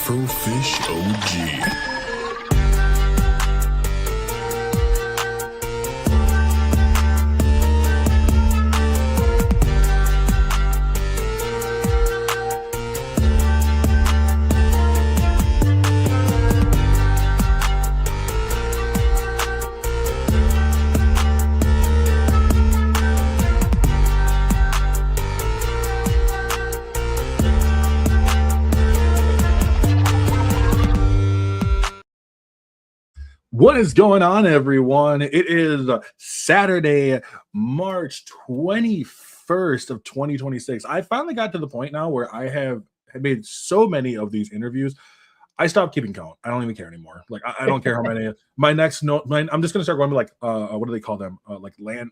Afrofish OG. What is going on, everyone? It is Saturday, March 21st of 2026. I finally got to the point now where I have made so many of these interviews. I stopped keeping count. I don't even care anymore. Like I don't care how many. My next note, I'm just gonna start going to like what do they call them? Like land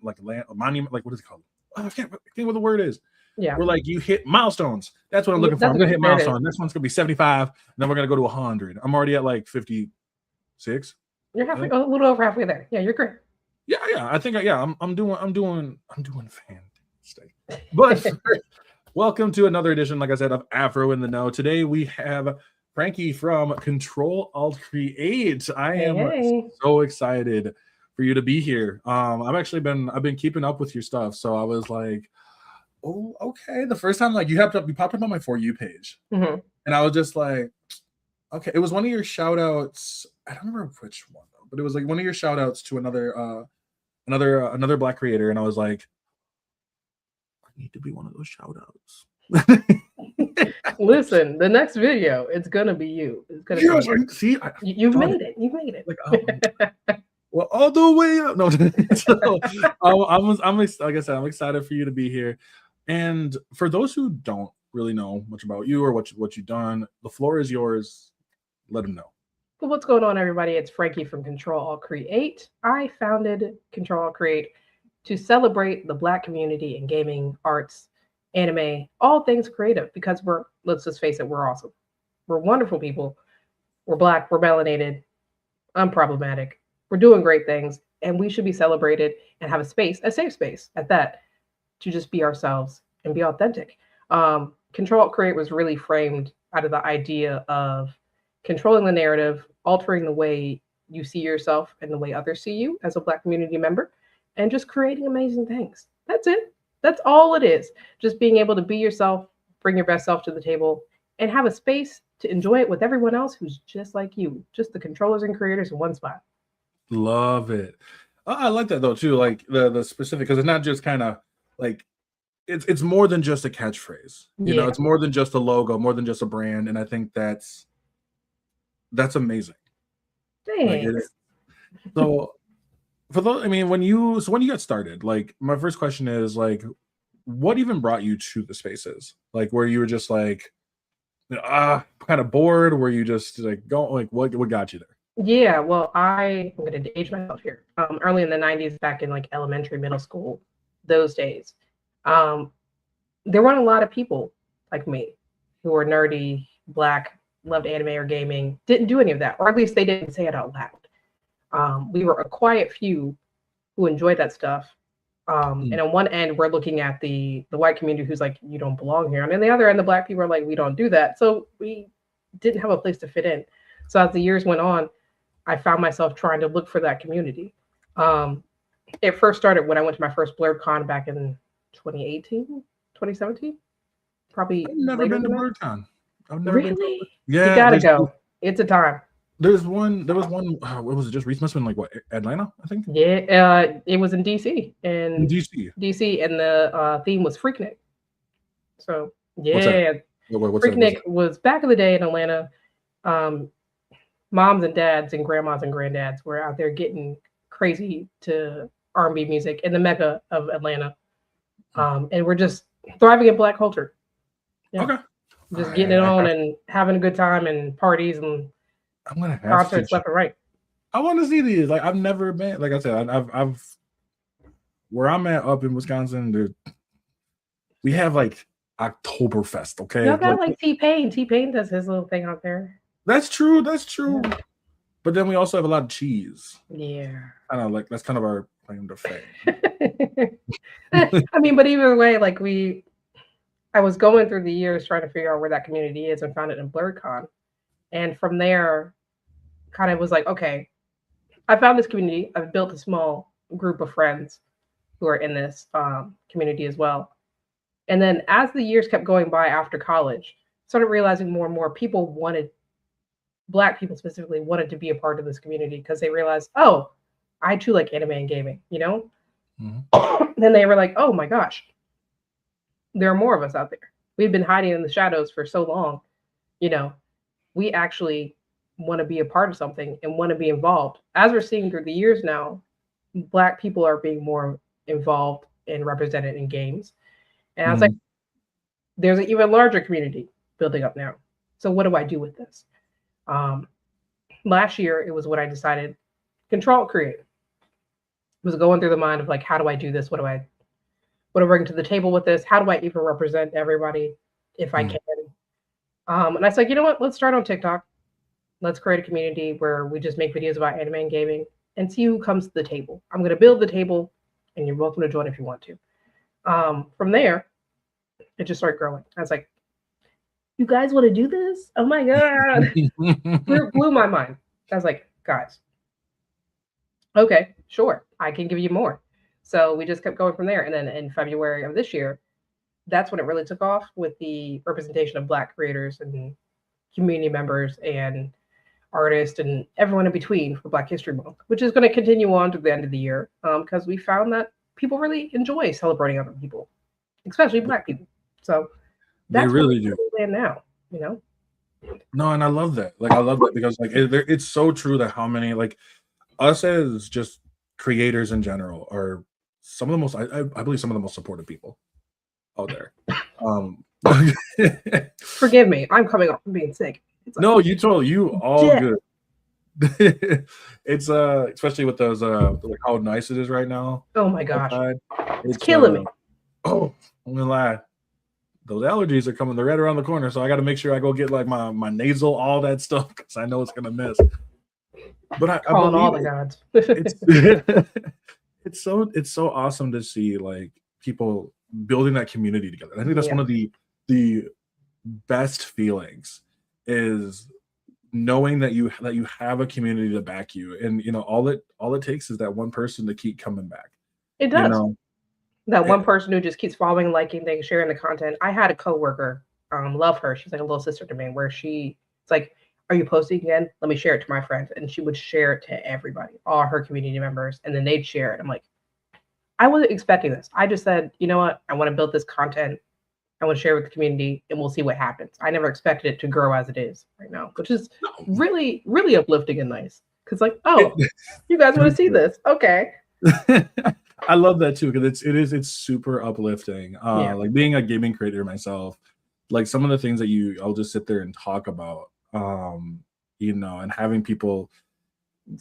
monument. Like what is it called? I can't think what the word is. Yeah. We're like you hit milestones. That's what I'm looking for. I'm gonna hit milestone. This one's gonna be 75. And then we're gonna go to 100. I'm already at like 56. You're halfway, a little over halfway there. Yeah, you're great. Yeah. I think I'm doing fantastic. But welcome to another edition, like I said, of Afro in the Know. Today we have Frankie from Ctrl Alt Create. I am so excited for you to be here. I've been keeping up with your stuff, so I was like, oh, okay. The first time like you popped up on my For You page, and I was just like, okay. It was one of your shout outs. I don't remember which one though, but it was like one of your shout outs to another Black creator, and I was like, I need to be one of those shout outs. Listen, the next video, it's gonna be you. It's gonna be see, you've made it. You've made it. Like, well, all the way up. No, so, I'm like I said, I'm excited for you to be here. And for those who don't really know much about you or what you've done, the floor is yours. Let them know. Well, what's going on, everybody? It's Frankie from Ctrl Alt Create. I founded Ctrl Alt Create to celebrate the Black community in gaming, arts, anime, all things creative, because let's just face it, we're awesome. We're wonderful people. We're Black, we're melanated, unproblematic. We're doing great things, and we should be celebrated and have a safe space at that, to just be ourselves and be authentic. Ctrl Alt Create was really framed out of the idea of controlling the narrative, altering the way you see yourself and the way others see you as a Black community member, and just creating amazing things. That's it. That's all it is. Just being able to be yourself, bring your best self to the table, and have a space to enjoy it with everyone else who's just like you, just the controllers and creators in one spot. Love it. I like that though too, like the specific, because it's not just kind of like it's more than just a catchphrase. You know, it's more than just a logo, more than just a brand, and I think that's amazing. Thanks. Like so for those, I mean, when you got started, like my first question is like, what even brought you to the spaces? Like where you were just like, kind of bored? Were you just like what got you there? Yeah, well, I'm going to age myself here. Early in the 90s, back in like elementary, middle school, those days, there weren't a lot of people like me who were nerdy, Black, loved anime or gaming, didn't do any of that, or at least they didn't say it out loud. We were a quiet few who enjoyed that stuff. And on one end, we're looking at the white community who's like, you don't belong here. And on the other end, the Black people are like, we don't do that. So we didn't have a place to fit in. So as the years went on, I found myself trying to look for that community. It first started when I went to my first Blerd Con back in 2018, 2017. Probably. I've never been to Blerd Con. Really? Yeah, you gotta go. It's a time. There was one. What was it? Just recent? Must have been like what, Atlanta, I think. Yeah, it was in DC. In DC, and the theme was Freaknik. So yeah, what's Freaknik was back in the day in Atlanta. Moms and dads and grandmas and granddads were out there getting crazy to R&B music in the mecca of Atlanta, and we're just thriving in Black culture. Yeah. Okay. Just getting it on and having a good time and parties and I'm gonna have concerts left and right. I want to see these. Like I've never been. Like I said, I've where I'm at up in Wisconsin. We have like Oktoberfest. Okay, y'all got like T-Pain. T-Pain does his little thing out there. That's true. Yeah. But then we also have a lot of cheese. Yeah. Kind of like that's kind of our claim to fame. I mean, but either way, like I was going through the years trying to figure out where that community is and found it in BlerdCon. And from there, kind of was like, okay, I found this community. I've built a small group of friends who are in this community as well. And then as the years kept going by after college, started realizing more and more people wanted, Black people specifically, wanted to be a part of this community because they realized, oh, I too like anime and gaming, you know? Mm-hmm. Then they were like, oh my gosh, there are more of us out there. We've been hiding in the shadows for so long, you know, we actually want to be a part of something and want to be involved. As we're seeing through the years now, Black people are being more involved and represented in games. And I was like, there's an even larger community building up now. So what do I do with this? Last year, it was what I decided, Ctrl Alt Create. It was going through the mind of like, how do I do this? What do I bring to the table with this? How do I even represent everybody if I can? And I was like, you know what? Let's start on TikTok. Let's create a community where we just make videos about anime and gaming and see who comes to the table. I'm going to build the table, and you're welcome to join if you want to. From there, it just started growing. I was like, you guys want to do this? Oh my God. blew my mind. I was like, guys, okay, sure. I can give you more. So we just kept going from there. And then in February of this year, that's when it really took off with the representation of Black creators and community members and artists and everyone in between for Black History Month, which is going to continue on to the end of the year because we found that people really enjoy celebrating other people, especially Black people. So that's they really do. Now, you know. No, and I love that. Like, I love that because like it's so true that how many like us as just creators in general are some of the most I believe some of the most supportive people out there. Forgive me, I'm coming off from being sick. Like, no, you all good. It's especially with those like how nice it is right now. Oh my gosh, it's killing me. Oh, I'm gonna lie. Those allergies are coming. They're right around the corner, so I got to make sure I go get like my nasal, all that stuff, because I know it's gonna miss. But I calling all the gods. It's so awesome to see like people building that community together. I think that's one of the best feelings is knowing that you have a community to back you, and you know all it takes is that one person to keep coming back. It does. You know? That one person who just keeps following, liking things, sharing the content. I had a coworker, love her. She's like a little sister to me, where it's like, are you posting again? Let me share it to my friends. And she would share it to everybody, all her community members, and then they'd share it. I'm like, I wasn't expecting this. I just said, you know what? I want to build this content. I want to share it with the community, and we'll see what happens. I never expected it to grow as it is right now, which is really, really uplifting and nice. Because like, oh, you guys want to see this? Okay. I love that too, because it's super uplifting. Like being a gaming creator myself, like some of the things that I'll just sit there and talk about, you know, and having people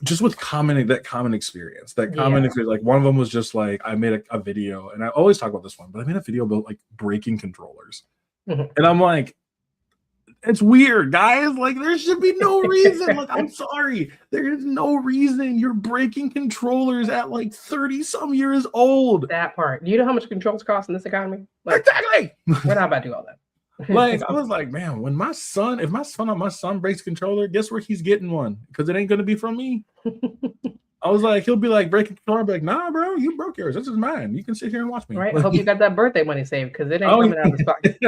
just with that common experience, like one of them was just like, I made a video, and I always talk about this one, but I made a video about like breaking controllers. And I'm like, it's weird, guys. Like, there should be no reason. Like, I'm sorry. There is no reason you're breaking controllers at like 30 some years old. That part. Do you know how much controls cost in this economy? Like, exactly. We're not about to do all that. Like, I was like, man, if my son breaks a controller, guess where he's getting one? Because it ain't going to be from me. I was like, he'll be like breaking controller. I'll be like, nah, bro, you broke yours. This is mine. You can sit here and watch me. Right. I hope you got that birthday money saved, because it ain't coming out of his pocket.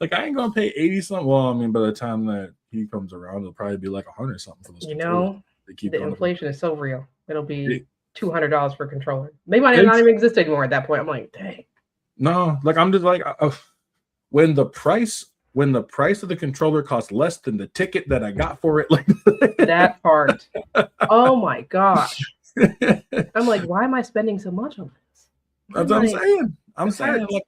Like, I ain't gonna pay 80 something. Well, I mean, by the time that he comes around, it'll probably be like 100 something for this. You know, the inflation is so real. It'll be $200 for a controller. They might not even exist anymore at that point. I'm like, dang. No, like I'm just like, when the price of the controller costs less than the ticket that I got for it, like that part. Oh my gosh. I'm like, why am I spending so much on this? That's what I'm saying. I'm saying, like,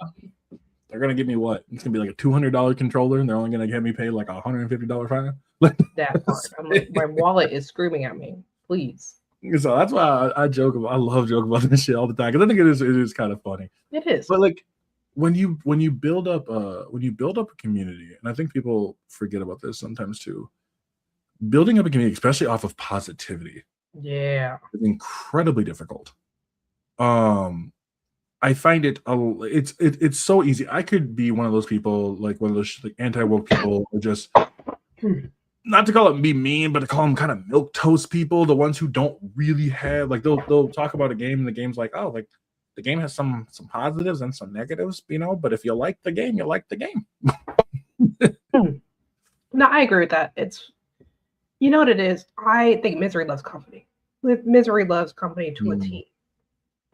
they're gonna give me what? It's gonna be like a $200 controller, and they're only gonna get me paid like a $150 fine. That part. I'm like, my wallet is screaming at me. Please. So that's why I joke about. I love joking about this shit all the time, because I think it is kind of funny. It is. But like when you build up a community, and I think people forget about this sometimes too. Building up a community, especially off of positivity, is incredibly difficult. I find it's so easy. I could be one of those people, like one of those like anti-woke people, who just not to call it be mean, but to call them kind of milquetoast people, the ones who don't really have like they'll talk about a game and the game's like, oh, like the game has some positives and some negatives, you know, but if you like the game, you like the game. No, I agree with that. It's, you know what it is? I think misery loves company. Misery loves company to a T.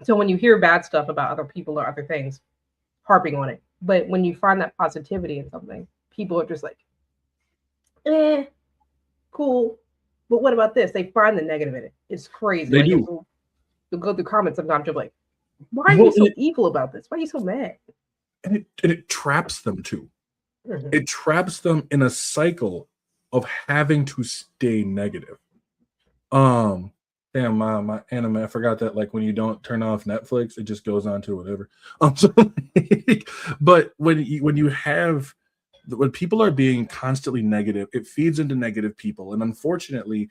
So when you hear bad stuff about other people or other things, harping on it. But when you find that positivity in something, people are just like, cool. But what about this? They find the negative in it. It's crazy. They like do. You'll go through comments sometimes, you're like, why are you so evil about this? Why are you so mad? And it traps them too. It traps them in a cycle of having to stay negative. Damn, my anime, I forgot that like when you don't turn off Netflix, it just goes on to whatever. So, but when people are being constantly negative, it feeds into negative people. And unfortunately,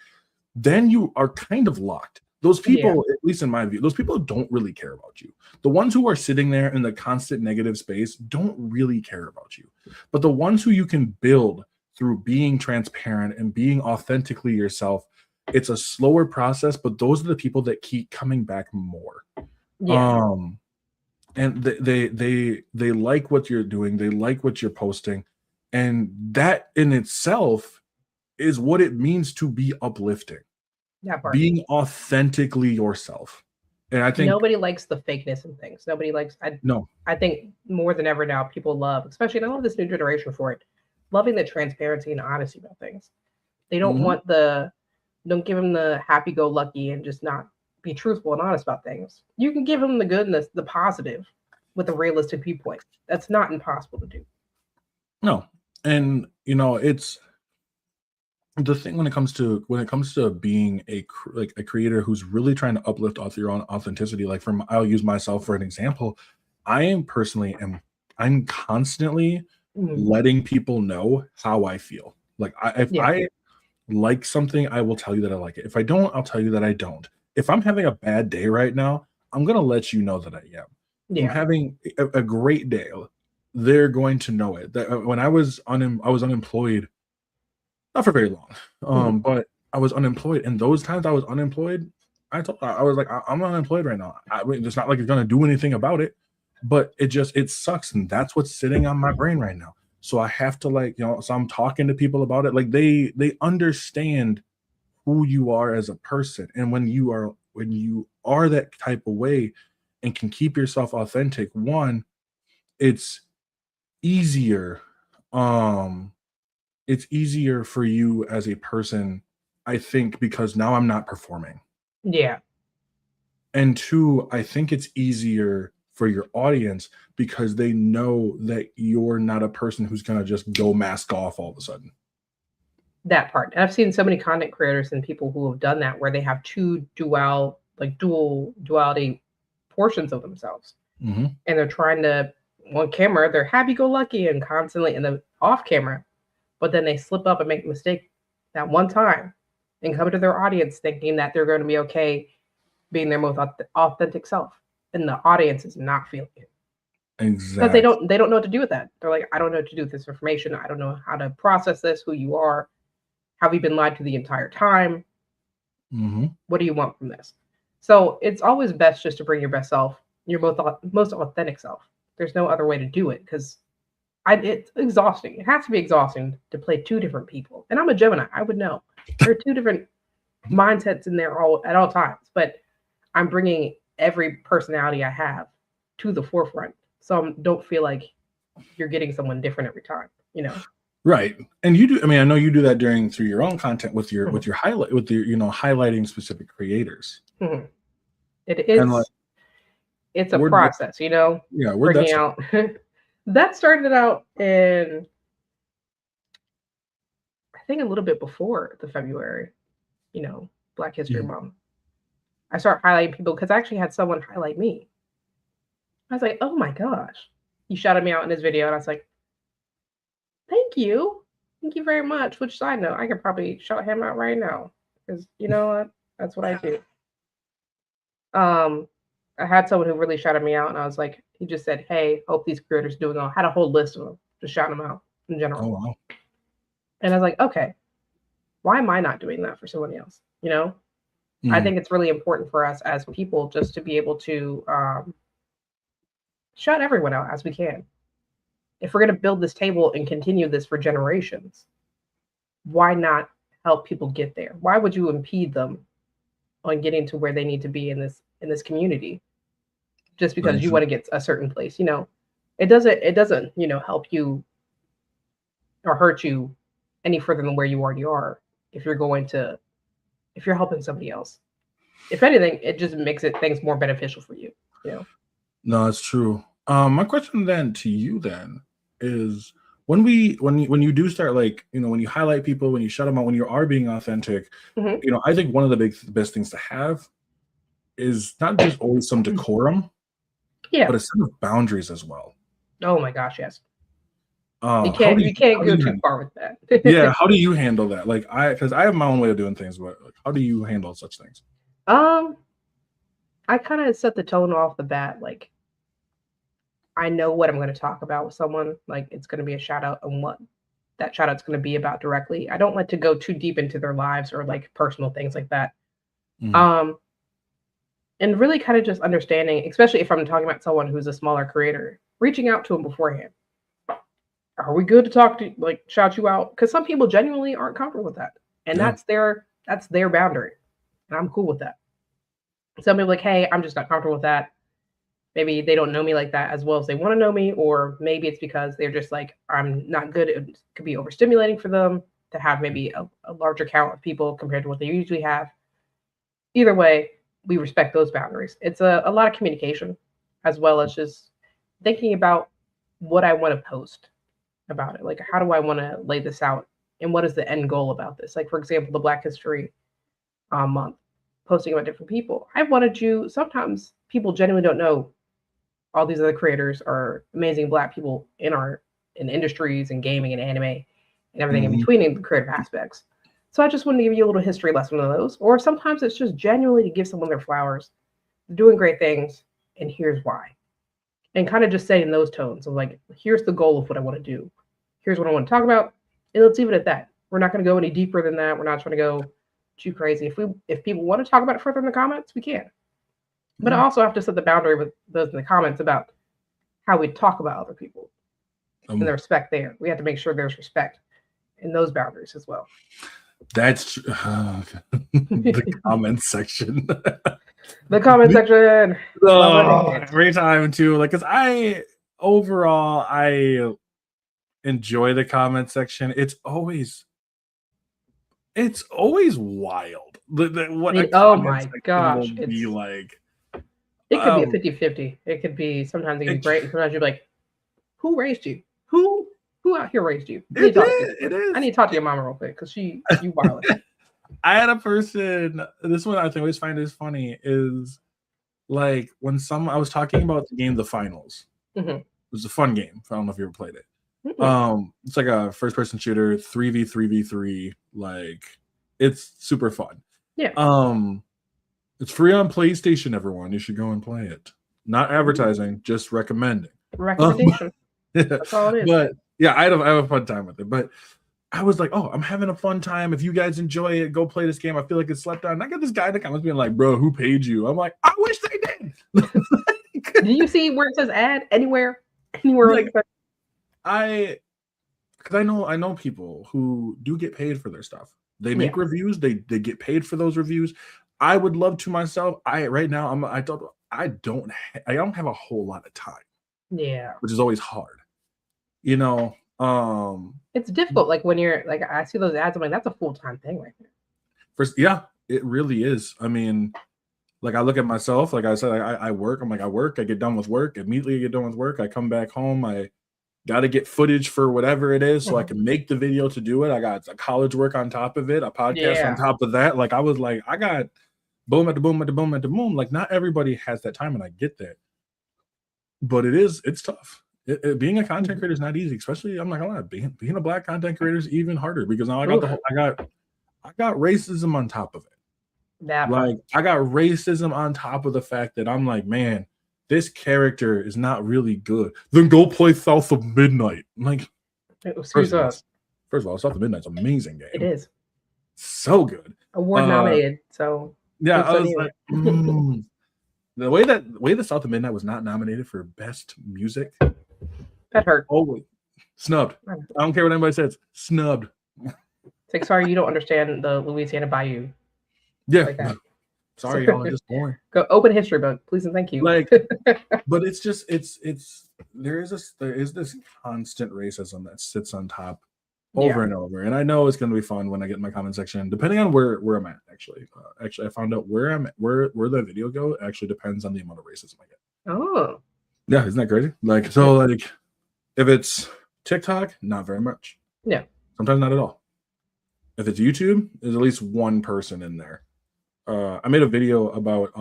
then you are kind of locked. Those people, at least in my view, those people don't really care about you. The ones who are sitting there in the constant negative space don't really care about you. But the ones who you can build through being transparent and being authentically yourself, it's a slower process, but those are the people that keep coming back more. And they like what you're doing, they like what you're posting, and that in itself is what it means to be uplifting. Being authentically yourself. And I think nobody likes the fakeness in things. Nobody likes I think more than ever now people love, especially I love this new generation for it, loving the transparency and honesty about things. They don't want don't give them the happy-go-lucky and just not be truthful and honest about things. You can give them the goodness, the positive, with a realistic viewpoint. That's not impossible to do. No, and you know it's the thing when it comes to being a creator who's really trying to uplift off your own authenticity. Like I'll use myself for an example. I'm constantly letting people know how I feel. Like I like something, I will tell you that I like it. If I don't, I'll tell you that I don't. If I'm having a bad day right now, I'm going to let you know that I am. I'm having a great day. They're going to know it. That when I was unemployed, not for very long, but I was unemployed. And those times I was unemployed, I was like, I'm unemployed right now. It's not like you're going to do anything about it, but it sucks. And that's what's sitting on my brain right now. So I have to so I'm talking to people about it. Like they understand who you are as a person. And when you are that type of way and can keep yourself authentic, one, it's easier. It's easier for you as a person, I think, because now I'm not performing. And two, I think it's easier for your audience because they know that you're not a person who's going to just go mask off all of a sudden. That part. I've seen so many content creators and people who have done that where they have two duality portions of themselves. And they're trying to, on camera, they're happy-go-lucky and constantly in the off camera, but then they slip up and make a mistake that one time and come to their audience thinking that they're going to be okay being their most authentic self. And the audience is not feeling it. Exactly. Because they don't know what to do with that. They're like, I don't know what to do with this information. I don't know how to process this, who you are. Have you been lied to the entire time? What do you want from this? So it's always best just to bring your best self, your most authentic self. There's no other way to do it because it's exhausting. It has to be exhausting to play two different people. And I'm a Gemini. I would know. There are two different mindsets in there at all times. But I'm bringing every personality I have to the forefront. So don't feel like you're getting someone different every time, you know? Right. And you do, I mean, I know you do that through your own content with your highlighting specific creators. It is, it's a process, you know? Yeah. Bringing out, that started out in, I think a little bit before the February, Black History Month. I started highlighting people because I actually had someone highlight me. I was like, oh my gosh. He shouted me out in his video and I was like, thank you. Thank you very much. Which side note, I could probably shout him out right now. Because you know what? That's what I do. I had someone who really shouted me out and I was like, he just said, hey, hope these creators doing well. I had a whole list of them to shout them out in general. Oh, wow. And I was like, okay, why am I not doing that for someone else? You know, I think it's really important for us as people just to be able to shut everyone out as we can. If we're going to build this table and continue this for generations, why not help people get there? Why would you impede them on getting to where they need to be in this community just because you want to get a certain place? You know, it doesn't help you or hurt you any further than where you already are if you're helping somebody else. If anything, it just makes things more beneficial for you. You know. No, it's true. My question then to you then is when you do start, like, when you highlight people, when you shut them out, when you are being authentic, I think one of the best things to have is not just always some decorum, but a set of boundaries as well. Oh my gosh, yes. You can't go too far with that. Yeah, how do you handle that? Like, because I have my own way of doing things, but how do you handle such things? I kind of set the tone off the bat. Like, I know what I'm going to talk about with someone. Like, it's going to be a shout out on what that shout out's going to be about directly. I don't like to go too deep into their lives or like personal things like that. And really kind of just understanding, especially if I'm talking about someone who's a smaller creator, reaching out to them beforehand. Are we good to talk to, like, shout you out? Because some people genuinely aren't comfortable with that. And that's their boundary. And I'm cool with that. Some people are like, hey, I'm just not comfortable with that. Maybe they don't know me like that as well as they want to know me, or maybe it's because they're just like, I'm not good. It could be overstimulating for them to have maybe a larger count of people compared to what they usually have. Either way, we respect those boundaries. It's a lot of communication, as well as just thinking about what I want to post about it. Like, how do I want to lay this out? And what is the end goal about this? Like, for example, the Black History Month, posting about different people. Sometimes people genuinely don't know all these other creators are amazing Black people in industries and gaming and anime and everything in between in the creative aspects. So I just wanted to give you a little history lesson on those. Or sometimes it's just genuinely to give someone their flowers, doing great things, and here's why. And kind of just setting those tones of like, here's the goal of what I want to do. Here's what I want to talk about. And let's leave it at that. We're not going to go any deeper than that. We're not trying to go too crazy. If people want to talk about it further in the comments, we can. But I also have to set the boundary with those in the comments about how we talk about other people and the respect there. We have to make sure there's respect in those boundaries as well. That's the comment section. The comment section. Every time too, like, because I enjoy the comment section. It's always wild. Oh my gosh, be like. It could be a 50-50. It could be, sometimes it can be great, and sometimes you're like, who raised you? Who out here raised you? It is. I need to talk to your mama real quick because you wild. I had a person, this one I always find is funny, is like when I was talking about the game The Finals. It was a fun game. I don't know if you ever played it. It's like a first-person shooter, 3v3v3. Like, it's super fun. Yeah. It's free on PlayStation, everyone. You should go and play it. Not advertising, just recommending. Recommendation. That's all it is. But yeah, I have a fun time with it. But I was like, I'm having a fun time. If you guys enjoy it, go play this game. I feel like it's slept on. And I got this guy in the comments being like, bro, who paid you? I'm like, I wish they did. Do you see where it says ad anywhere? Like, because I know people who do get paid for their stuff. They make reviews. They get paid for those reviews. I would love to myself. I don't have a whole lot of time. Yeah. Which is always hard. It's difficult. Like when you're like, I see those ads, I'm like, that's a full-time thing right there. First, yeah, it really is. I mean, like, I look at myself, like I said, I work. I'm like, I work, I get done with work, immediately I get done with work. I come back home, I got to get footage for whatever it is so I can make the video to do it. I got a college work on top of it, a podcast on top of that. Like, I was like, I got boom at the boom at the boom at the boom. Like, not everybody has that time, and I get that. But it's tough. Being a content creator is not easy, especially, I'm not gonna lie, being a Black content creator is even harder because now I got racism on top of it. I got racism on top of the fact that I'm like, man, this character is not really good. Then go play South of Midnight. I'm like, excuse us. First of all, South of Midnight's an amazing game. It is so good. award nominated. So yeah, I was like, the way that South of Midnight was not nominated for best music, that hurt. Oh, snubbed. I don't care what anybody says. Snubbed. It's like, sorry, you don't understand the Louisiana Bayou. Yeah. Like sorry, y'all are just boring. Go open history book, please and thank you. Like, but it's just there is this constant racism that sits on top over and over. And I know it's going to be fun when I get in my comment section, depending on where I'm at. Actually, I found out where I'm at, where the video go actually depends on the amount of racism I get. Oh, yeah, isn't that crazy? Like, so like, if it's TikTok, not very much. Yeah, sometimes not at all. If it's YouTube, there's at least one person in there. I made a video about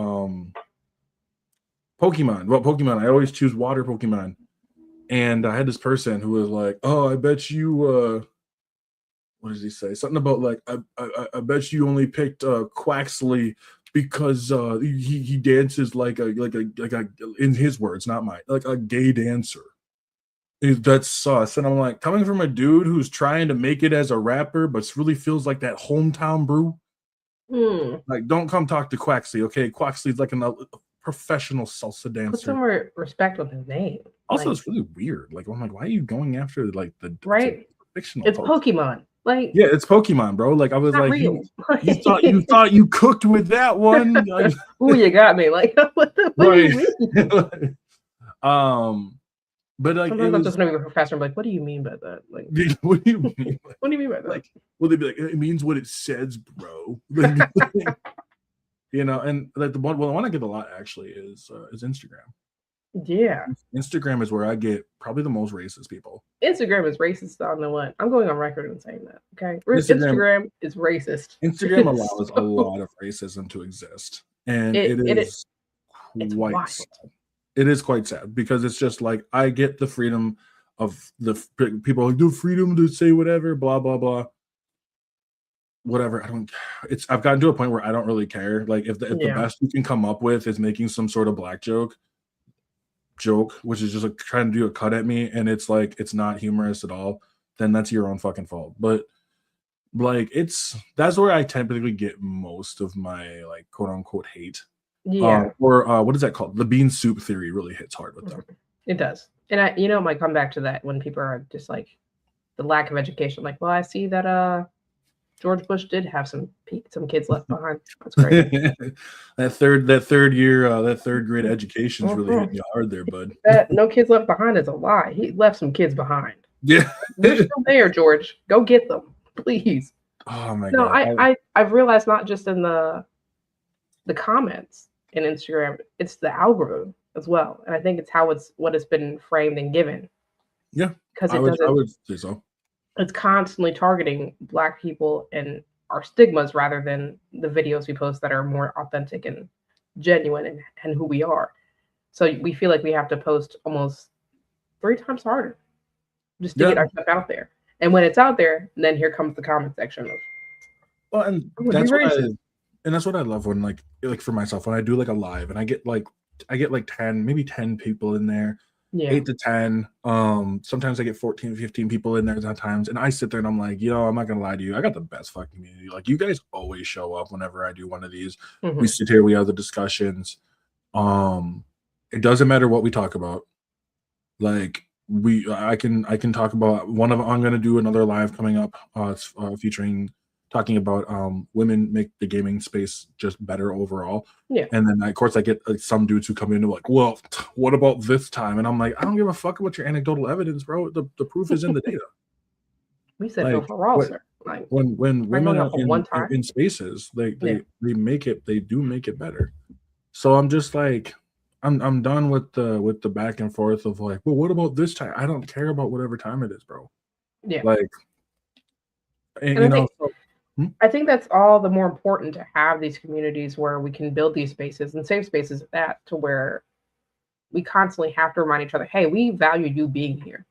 Pokemon. Well, Pokemon, I always choose water Pokemon. And I had this person who was like, "Oh, I bet you what does he say? Something about like, I bet you only picked Quaxley because he dances like a in his words, not mine, like a gay dancer." That's sus. And I'm like, coming from a dude who's trying to make it as a rapper, but really feels like that hometown brew. Like, don't come talk to Quaxley, okay? Quaxley's like a professional salsa dancer. Put some respect with his name. Also, it's really weird. Like, I'm like, why are you going after like the fictional? It's Pokemon. Like, yeah, it's Pokemon, bro. Like, I was like, you thought you cooked with that one. Like, ooh, you got me. Like, what do you mean? But like, sometimes I'm just gonna be a professor. I'm like, what do you mean by that? Like, what do you mean? What do you mean by that? Like, well, they'd be like, it means what it says, bro. You know, and like the one I get a lot actually is Instagram. Yeah, Instagram is where I get probably the most racist people. Instagram is racist on the what? I'm going on record and saying that. Okay, Instagram is racist. Instagram allows a lot of racism to exist, and it is quite sad. It is quite sad because it's just like, I get the freedom of the people like the freedom to say whatever, blah blah blah, whatever. I've gotten to a point where I don't really care. Like, if the best you can come up with is making some sort of black joke, which is just like trying to do a cut at me, and it's like it's not humorous at all, then that's your own fucking fault. But like, that's where I typically get most of my like quote unquote hate. Yeah. Or what is that called? The bean soup theory really hits hard with them. It does. And I might come back to that when people are just like, the lack of education. Like, well, I see that George Bush did have some kids left behind. That's great. that third grade education's really hitting you hard there, bud. That no kids left behind is a lie. He left some kids behind. Yeah. They're still there, George. Go get them, please. Oh my God. No, I've realized, not just in the comments in Instagram, it's the algorithm as well. And I think it's what it's been framed and given. Yeah. Because I would say so. It's constantly targeting Black people and our stigmas rather than the videos we post that are more authentic and genuine and who we are. So we feel like we have to post almost 3 times harder just to get our stuff out there. And when it's out there, then here comes the comment section of, well, and that's what I love when like for myself, when I do like a live and I get like 10 people in there. Yeah. 8 to 10. Sometimes I get 14, 15 people in there sometimes. And I sit there and I'm like, I'm not gonna lie to you. I got the best fucking community. Like, you guys always show up whenever I do one of these. We sit here, we have the discussions. It doesn't matter what we talk about. Like, I can talk about one of, I'm gonna do another live coming up, featuring talking about women make the gaming space just better overall. Yeah. And then of course I get like some dudes who come in and like, well, what about this time? And I'm like, I don't give a fuck about your anecdotal evidence, bro. The proof is in the data. We said no for all, sir. Like, when women are in spaces, they make it, they do make it better. So I'm just like, I'm done with the back and forth of like, well, what about this time? I don't care about whatever time it is, bro. Yeah. Like, and I think that's all the more important, to have these communities where we can build these spaces and safe spaces at that, to where we constantly have to remind each other, hey, we value you being here.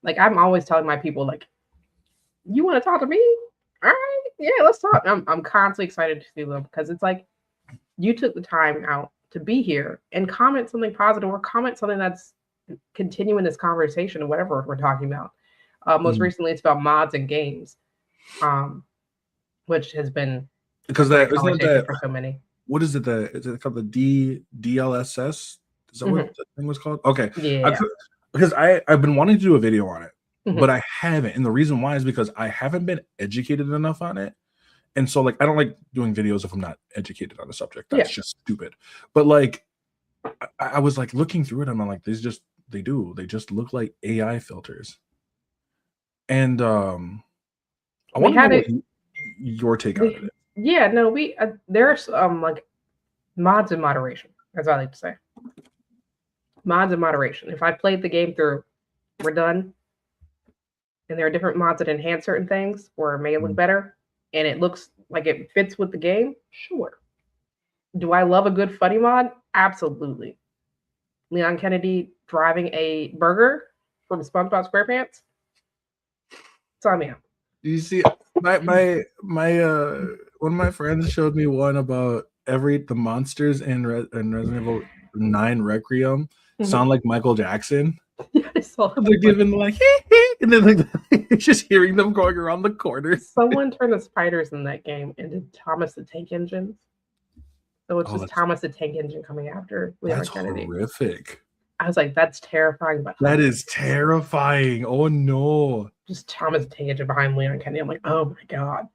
Like, I'm always telling my people, like, you want to talk to me? All right, yeah, let's talk. I'm constantly excited to see them, because it's like, you took the time out to be here and comment something positive, or comment something that's continuing this conversation or whatever we're talking about. Most recently, it's about mods and games, which has been because that isn't that for so many. What is it? Is it called the DLSS? Is that what the thing was called? Okay, Yeah. Because I've been wanting to do a video on it, but I haven't, and the reason why is because I haven't been educated enough on it. And so, like, I don't like doing videos if I'm not educated on the subject. That's just stupid. But like, I was like looking through it, and I'm like, they just look like AI filters. And I want to know what your take on it. Yeah, no, there's like mods in moderation, as I like to say. Mods in moderation. If I played the game through, we're done, and there are different mods that enhance certain things or may look better, and it looks like it fits with the game, sure. Do I love a good funny mod? Absolutely. Leon Kennedy driving a burger from SpongeBob SquarePants? Sign me up. You see, my one of my friends showed me one about the monsters in Resident Evil 9 Requiem sound like Michael Jackson. Yeah, I saw that. They're giving like, and then like just hearing them going around the corner. Someone turned the spiders in that game into Thomas the Tank Engines. So it's just Thomas the Tank Engine coming after Leon Kennedy. That's horrific. I was like, that's terrifying. But that is terrifying. Oh no. Just Thomas the Tank Engine behind Leon Kennedy. I'm like, oh my God.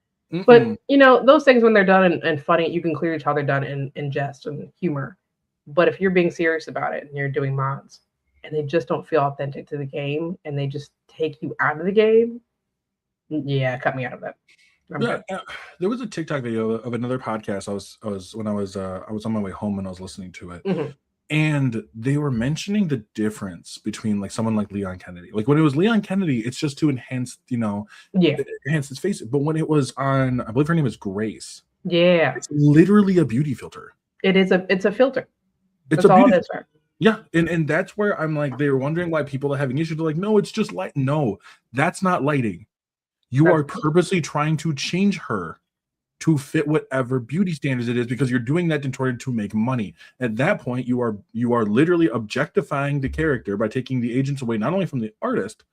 But you know, those things when they're done and funny, you can clearly tell they're done in jest and humor. But if you're being serious about it and you're doing mods and they just don't feel authentic to the game and they just take you out of the game, yeah, cut me out of that. There was a TikTok video of another podcast. I was on my way home and I was listening to it, and they were mentioning the difference between like someone like Leon Kennedy. Like when it was Leon Kennedy, it's just to enhance, enhance his face. But when it was on, I believe her name is Grace. Yeah, it's literally a beauty filter. It's a filter. It's all it is. Yeah, and that's where I'm like, they were wondering why people are having issues. They're like, no, it's just light. No, that's not lighting. You are purposely trying to change her to fit whatever beauty standards it is because you're doing that in order to make money. At that point, you are literally objectifying the character by taking the agents away, not only from the artist,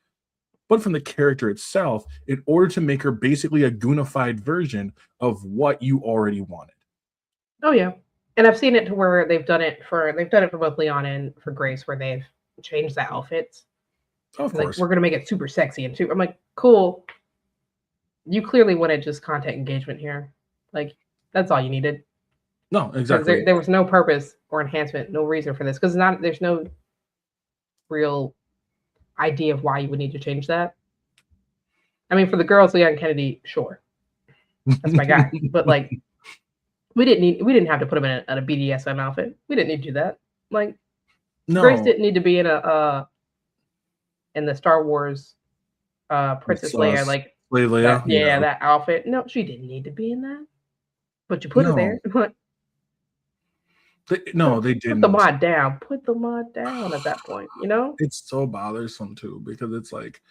but from the character itself in order to make her basically a goonified version of what you already wanted. Oh, yeah. And I've seen it to where they've done it for both Leon and for Grace, where they've changed the outfits. Of course. Like, we're going to make it super sexy. And I'm like, cool. You clearly wanted just content engagement here. Like, that's all you needed. No, exactly. There was no purpose or enhancement, no reason for this. Because there's no real idea of why you would need to change that. I mean, for the girls, Leon Kennedy, sure. That's my guy. But like, we didn't have to put him in a BDSM outfit. We didn't need to do that. Like, no. Grace didn't need to be in the Star Wars Princess Leia, like Leia, that outfit. No, she didn't need to be in that. But you put her there. They didn't. Put the mod down. Put the mod down at that point, It's so bothersome too, because it's like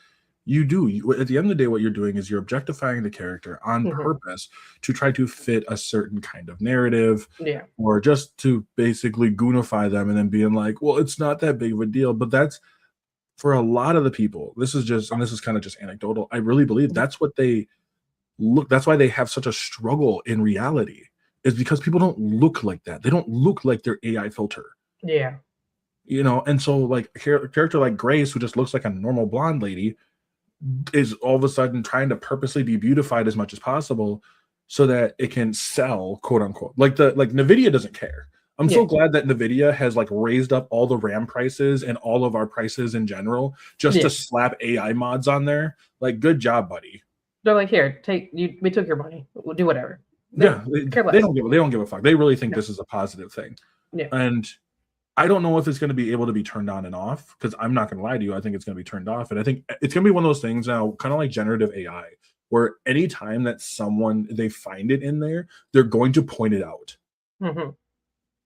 at the end of the day, what you're doing is you're objectifying the character on purpose to try to fit a certain kind of narrative, or just to basically goonify them and then being like, well, it's not that big of a deal. But that's, for a lot of the people, this is kind of just anecdotal, I really believe that's what that's why they have such a struggle in reality, is because people don't look like that. They don't look like their AI filter. Yeah. And so like a character like Grace, who just looks like a normal blonde lady, is all of a sudden trying to purposely be beautified as much as possible so that it can sell, quote unquote. Like NVIDIA doesn't care. I'm so glad that NVIDIA has like raised up all the RAM prices and all of our prices in general just to slap AI mods on there. Like, good job, buddy. They're like, here, we took your money. We'll do whatever. They don't give a fuck. They really think this is a positive thing. Yeah. And I don't know if it's going to be able to be turned on and off, because I'm not going to lie to you. I think it's going to be turned off. And I think it's going to be one of those things now, kind of like generative AI, where anytime that they find it in there, they're going to point it out.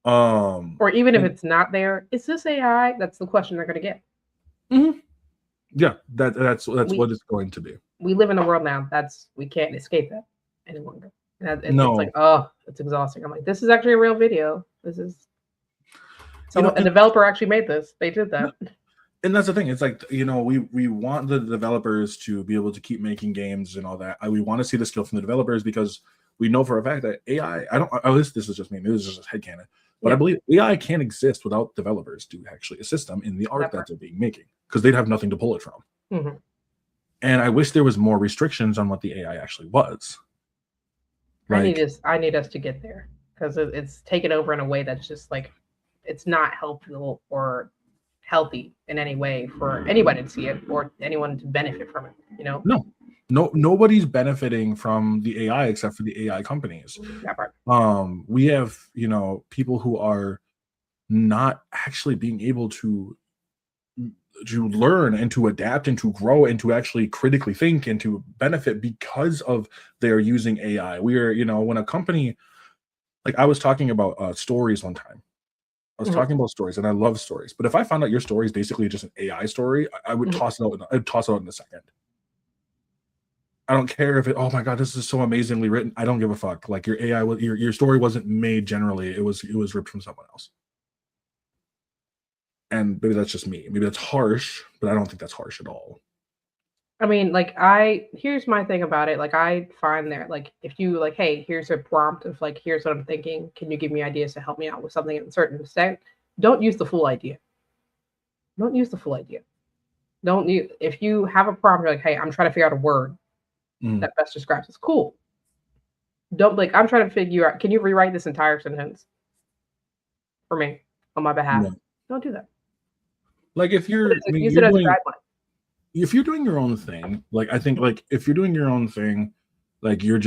Or even if it's not there, is this AI? That's the question they're going to get. Yeah, that's what it's going to be. We live in a world now we can't escape that any longer. It's like, oh, it's exhausting. I'm like, this is actually a real video. This is a developer actually made this. They did that. And that's the thing. It's like, we want the developers to be able to keep making games and all that. We want to see the skill from the developers because we know for a fact that AI, this is just me, maybe this is just headcanon, but I believe AI can't exist without developers to actually assist them in the art that they're being making, because they'd have nothing to pull it from. Mm-hmm. And I wish there was more restrictions on what the AI actually was. Like, I need us to get there, because it's taken over in a way that's just like, it's not helpful or healthy in any way for anybody to see it or anyone to benefit from it. No, nobody's benefiting from the AI except for the AI companies. That part. We have people who are not actually being able to learn and to adapt and to grow and to actually critically think and to benefit because of they're using AI. We are, when a company, like I was talking about stories one time. I was talking about stories, and I love stories. But if I found out your story is basically just an AI story, I would toss it out. I'd toss it out in a second. I don't care if oh my god, this is so amazingly written. I don't give a fuck. Like your AI, your story wasn't made generally. It was ripped from someone else. And maybe that's just me. Maybe that's harsh, but I don't think that's harsh at all. I mean, like, here's my thing about it. Like, I find there, like, if you like, hey, here's a prompt of like, here's what I'm thinking. Can you give me ideas to help me out with something at a certain extent? Don't use the full idea. Don't use the full idea. If you have a prompt, you're like, hey, I'm trying to figure out a word that best describes this. Cool. Don't like, I'm trying to figure out, can you rewrite this entire sentence for me on my behalf? No. Don't do that. Like if you're, use it as a guideline. If you're doing your own thing, like I think, like if you're doing your own thing, like you're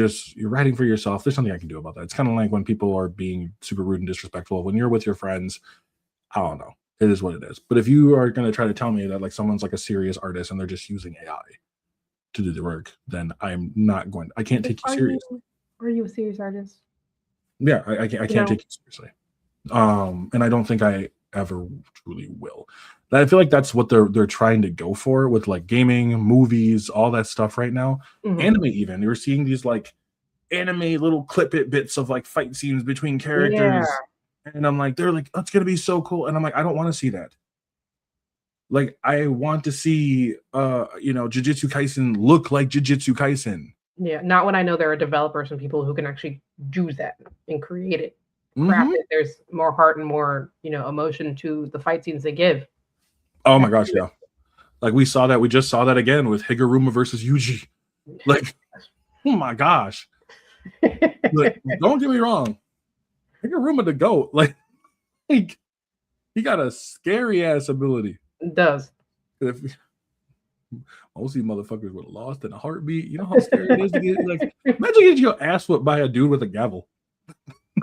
writing for yourself, there's something I can do about that. It's kind of like when people are being super rude and disrespectful when you're with your friends. I don't know. It is what it is. But if you are going to try to tell me that like someone's like a serious artist and they're just using AI to do the work, then I'm not going. I can't take you seriously. Are you a serious artist? Yeah, I can't take you seriously. And I don't think I ever truly will. I feel like that's what they're trying to go for with like gaming, movies, all that stuff right now. Anime, even you're seeing these like anime little bits of like fight scenes between characters, and I'm like, they're like, that's gonna be so cool, and I'm like, I don't want to see that. Like, I want to see Jujutsu Kaisen look like Jujutsu Kaisen. Yeah, not when I know there are developers and people who can actually do that and create it. Craft it. There's more heart and more emotion to the fight scenes they give. Oh my gosh, yeah. Like we just saw that again with Higuruma versus Yuji. Like, oh my gosh. Like, don't get me wrong. Higuruma the GOAT. Like he got a scary ass ability. It does. If most of these motherfuckers would have lost in a heartbeat. You know how scary it is to get like imagine getting your ass whipped by a dude with a gavel.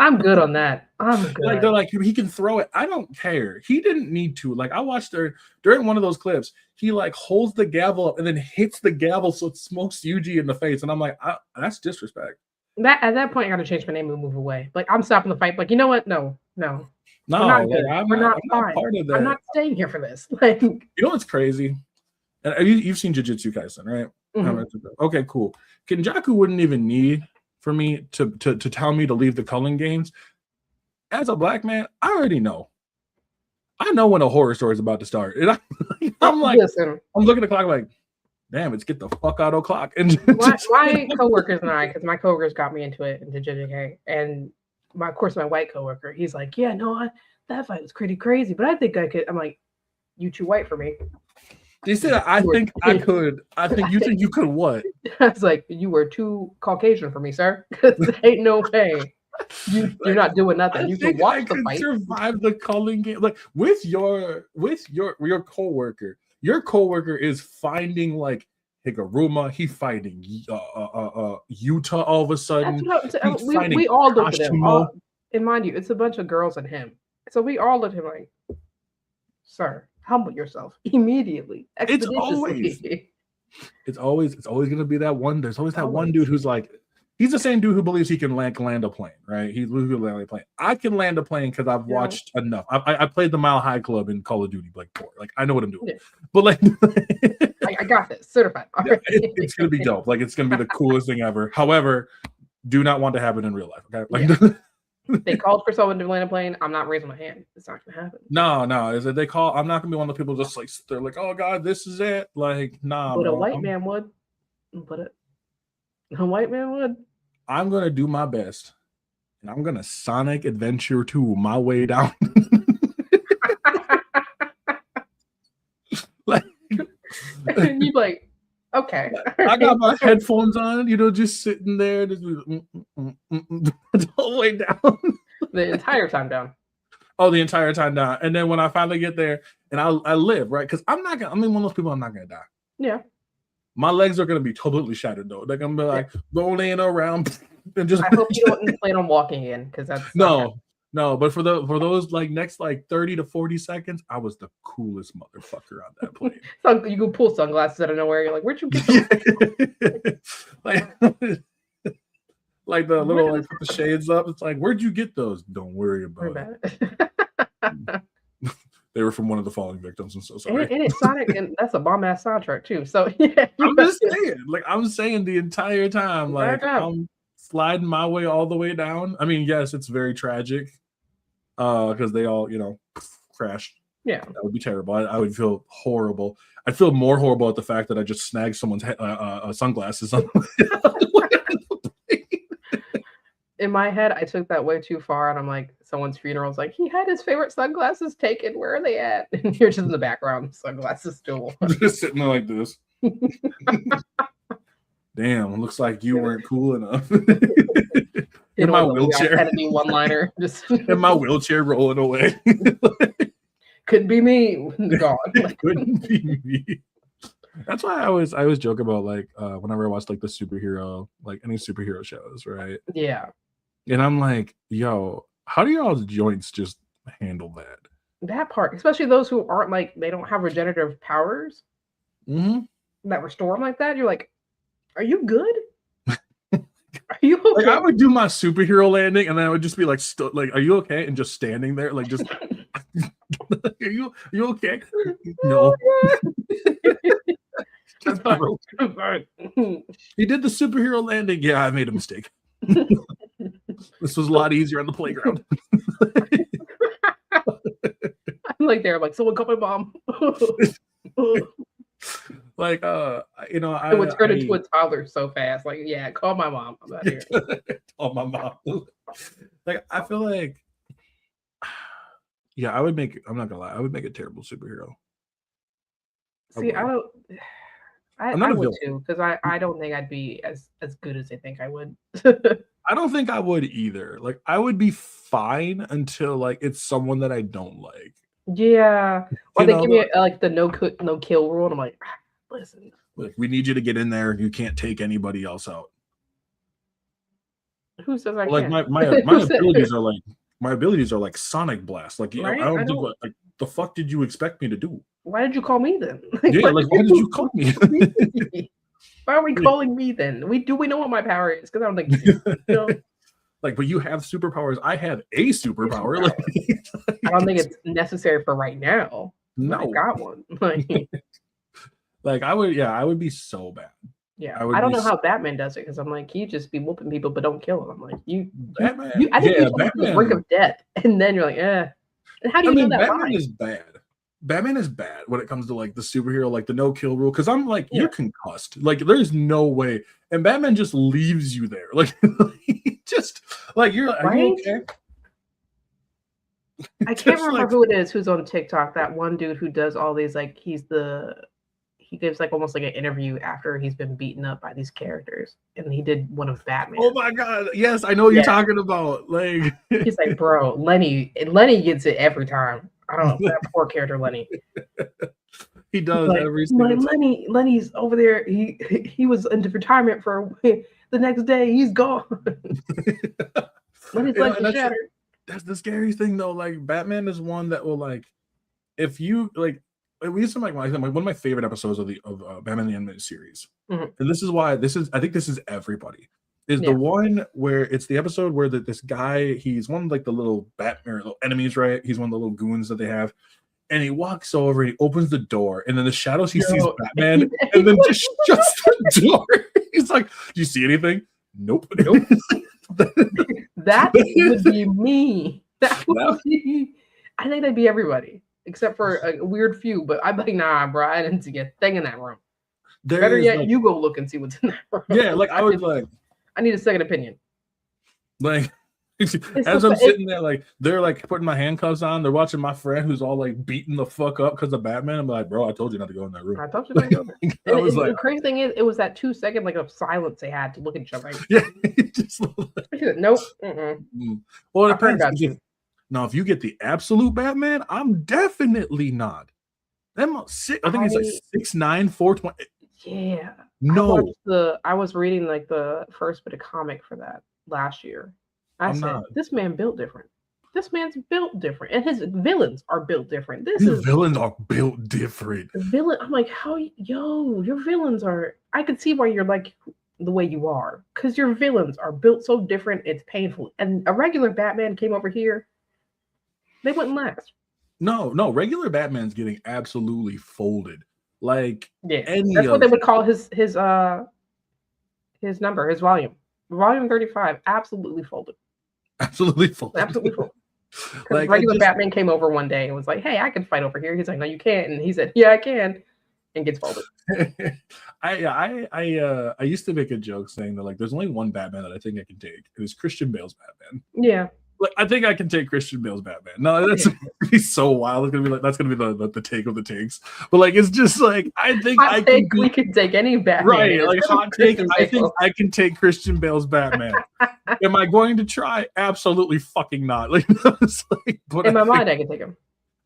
I'm good on that. I'm good. Like they're like, he can throw it. I don't care. He didn't need to. Like I watched her during one of those clips. He like holds the gavel up and then hits the gavel so it smokes Yuji in the face. And I'm like, that's disrespect. At that point, I got to change my name and move away. Like I'm stopping the fight. Like you know what? No. I'm not part of that. I'm not staying here for this. Like you know what's crazy? And you've seen Jujutsu Kaisen, right? Okay, cool. Kenjaku wouldn't even need for me to tell me to leave the culling games. As a black man, I already know. I know when a horror story is about to start. And I'm like, listen. I'm looking at the clock like, damn, it's get the fuck out of clock. And my coworkers and I, because my coworkers got me into JJK, and of course my white coworker, he's like, yeah, no, that fight was pretty crazy, but I think I could. I'm like, you too white for me. They said, I think I could. I think you think you could what? I was like, you were too Caucasian for me, sir. Ain't no way. You're not doing nothing. You can watch the fight. Survive the culling game. Like with your coworker. Your coworker is finding like Higuruma. He's fighting Yuta all of a sudden. We all looked at him. And mind you, it's a bunch of girls and him. So we all looked at him like, sir, humble yourself immediately. It's always gonna be that one. There's always that one dude who's like, he's the same dude who believes he can land a plane, right? He's literally land a plane. I can land a plane because I've watched enough. I played the Mile High Club in Call of Duty Black 4. Like I know what I'm doing. Yeah. But like I got this certified. It's gonna be dope. Like it's gonna be the coolest thing ever. However, do not want to have it in real life. Okay. Like They called for someone to land a plane. I'm not raising my hand. It's not gonna happen. No. Is that they call? I'm not gonna be one of the people just like they're like, oh God, this is it. Like, nah, But bro. a white man would. But a white man would. I'm gonna do my best, and I'm gonna Sonic Adventure 2 my way down. Like, And you'd be like, okay. I got my headphones on, just sitting there, just the whole way down. The entire time down. Oh, the entire time down. And then when I finally get there, and I live, right? Because I'm one of those people, I'm not gonna die. Yeah. My legs are gonna be totally shattered though. They're gonna be like rolling around and just. I hope you don't plan on walking in, because that's no. But for those like next like 30 to 40 seconds, I was the coolest motherfucker on that plane. So you can pull sunglasses out of nowhere. You're like, where'd you get those? like the little like put the shades up. It's like, where'd you get those? Don't worry about it. They were from one of the Falling Victims. I'm so sorry. And it's Sonic, and that's a bomb ass soundtrack too. So yeah, I'm just saying, I'm saying the entire time, I'm sliding my way all the way down. I mean, yes, it's very tragic, because they all, crashed. Yeah, that would be terrible. I would feel horrible. I'd feel more horrible at the fact that I just snagged someone's sunglasses on. In my head, I took that way too far, and I'm like, someone's funeral is like, he had his favorite sunglasses taken. Where are they at? And you're just in the background, sunglasses still. Just sitting there like this. Damn, looks like you weren't cool enough. In my wheelchair. I had a new one-liner. Just in my wheelchair rolling away. Couldn't be me. Gone. Couldn't be me. That's why I always joke about whenever I watch the superhero, any superhero shows, right? Yeah. And I'm like, yo, how do y'all's joints just handle that? That part, especially those who aren't they don't have regenerative powers that restore them like that. You're like, are you good? Are you okay? I would do my superhero landing, and then I would just be like, are you okay? And just standing there, just, are you okay? No. Just he did the superhero landing. Yeah, I made a mistake. This was a lot easier on the playground. I'm like, someone call my mom. I would turn into a toddler so fast. Yeah, call my mom. I'm out here. Call my mom. I feel like, yeah, I'm not gonna lie, I would make a terrible superhero. See, I would too, because I don't think I'd be as good as they think I would. I don't think I would either. I would be fine until it's someone that I don't like. Yeah, or they give me the no kill rule, and I'm like, listen, we need you to get in there. You can't take anybody else out. Who says I can't? My abilities are my abilities are like Sonic Blast. Right? I don't think the fuck did you expect me to do? Why did you call me then? Yeah, why did you call me? Why are we calling me then? We know what my power is, because I don't think but you have superpowers. I have a superpower. I don't think it's necessary for right now. No, I got one. I would be so bad. Yeah, I don't know how Batman does it, because I'm like, he just be whooping people but don't kill them. I'm like, Batman. I think you're on the brink of death, and then you're like, eh. And how do you know that? Batman is bad. Batman is bad when it comes to the superhero, the no kill rule, because I'm you're concussed. There's no way. And Batman just leaves you there. Just you're like, are you okay? I can't remember who it is who's on TikTok. That one dude who does all these he gives almost an interview after he's been beaten up by these characters, and he did one of Batman. Oh my god, yes, I know what you're talking about. He's like, bro, Lenny gets it every time. I don't know, that poor character Lenny. He does every single time. Lenny's over there. He was into retirement for the next day. He's gone. Lenny's shattered. That's the scary thing though. Batman is one that will if you we used to one of my favorite episodes of Batman the Animated Series, and this is why I think this is everybody. Is the one where it's the episode where this guy, he's one of the little Batman little enemies, right? He's one of the little goons that they have, and he walks over, he opens the door, and then the shadows he sees Batman, and then just shuts the door. He's like, "Do you see anything?" Nope. That would be me. That would be. I think that'd be everybody except for a weird few. But I'm like, nah, bro. I didn't see a thing in that room. Better yet, like, you go look and see what's in that room. Yeah, like I would like. I need a second opinion. Like, as I'm sitting there, like they're like putting my handcuffs on, they're watching my friend who's all like beating the fuck up because of Batman. I'm like, bro, I told you not to go in that room. I told you not to go there. I was like, the crazy thing is, it was that 2 second like of silence they had to look at each other. Like, yeah, just nope. Well, it depends. Now, if you get the absolute Batman, I'm definitely not. I think it's like 6'9", 420. Yeah. No. I was reading like the first bit of comic for that last year. I said, this man built different. This man's built different. And his villains are built different. Villains are built different. I'm like, your villains are, I could see why you're like the way you are. Because your villains are built so different, it's painful. And a regular Batman came over here, they wouldn't last. No, regular Batman's getting absolutely folded. Like, that's what they would call his number, his volume. Volume 35, absolutely folded. Absolutely folded. Absolutely folded. Like, regular Batman came over one day and was like, hey, I can fight over here. He's like, no, you can't. And he said, yeah, I can. And gets folded. I used to make a joke saying that like there's only one Batman that I think I can take. It was Christian Bale's Batman. Yeah. Like, I think I can take Christian Bale's Batman. No, that's gonna be so wild. It's gonna be like that's gonna be the take of the takes. But like it's just like I think we can take any Batman. Right, like hot take. I think I can take Christian Bale's Batman. Am I going to try? Absolutely fucking not. Like, but in my mind, I can take him.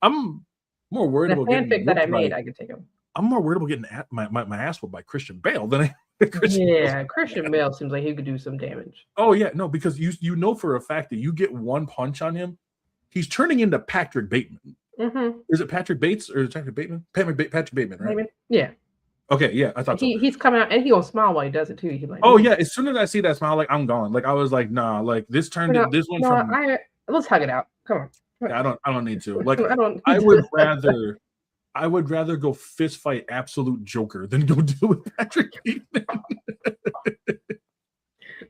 I'm more worried about fanfic that I made. I can take him. I'm more worried about getting my ass whooped by Christian Bale than Christian Bale seems like he could do some damage. Oh yeah, no, because you know for a fact that you get one punch on him, he's turning into Patrick Bateman. Mm-hmm. Is it Patrick Bates or is it Patrick Bateman? Patrick Bateman, right? Bateman? Yeah. Okay, yeah, I thought so. He's coming out and he'll smile while he does it too. He's like, oh yeah, as soon as I see that smile, like I'm gone. Like I was like, nah, like this turned this one from. Let's hug it out. Come on. Yeah, I don't need to. Like I would rather go fist fight absolute Joker than go deal with Patrick Bateman.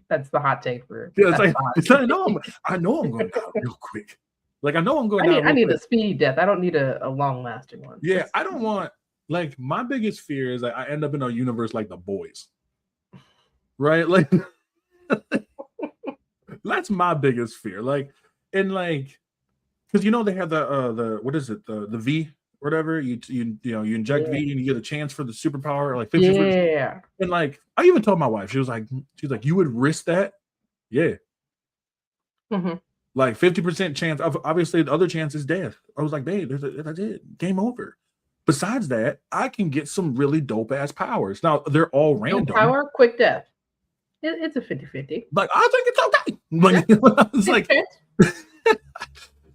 That's the hot take for. Yeah, I know I'm going down real quick. Like I know I'm going down. I need a speedy death. I don't need a long lasting one. Yeah, I don't want. Like my biggest fear is like I end up in a universe like The Boys, right? Like that's my biggest fear. Like and like because they have the what is it the V. Whatever you inject V and you get a chance for the superpower like 50%. Yeah. And like I even told my wife, she's like you would risk that? Yeah. Mm-hmm. Like 50% chance. Obviously, the other chance is death. I was like, babe, that's it. Game over. Besides that, I can get some really dope ass powers. Now they're all random. Power, quick death. It's a 50-50. Like I think it's okay. Like I was like.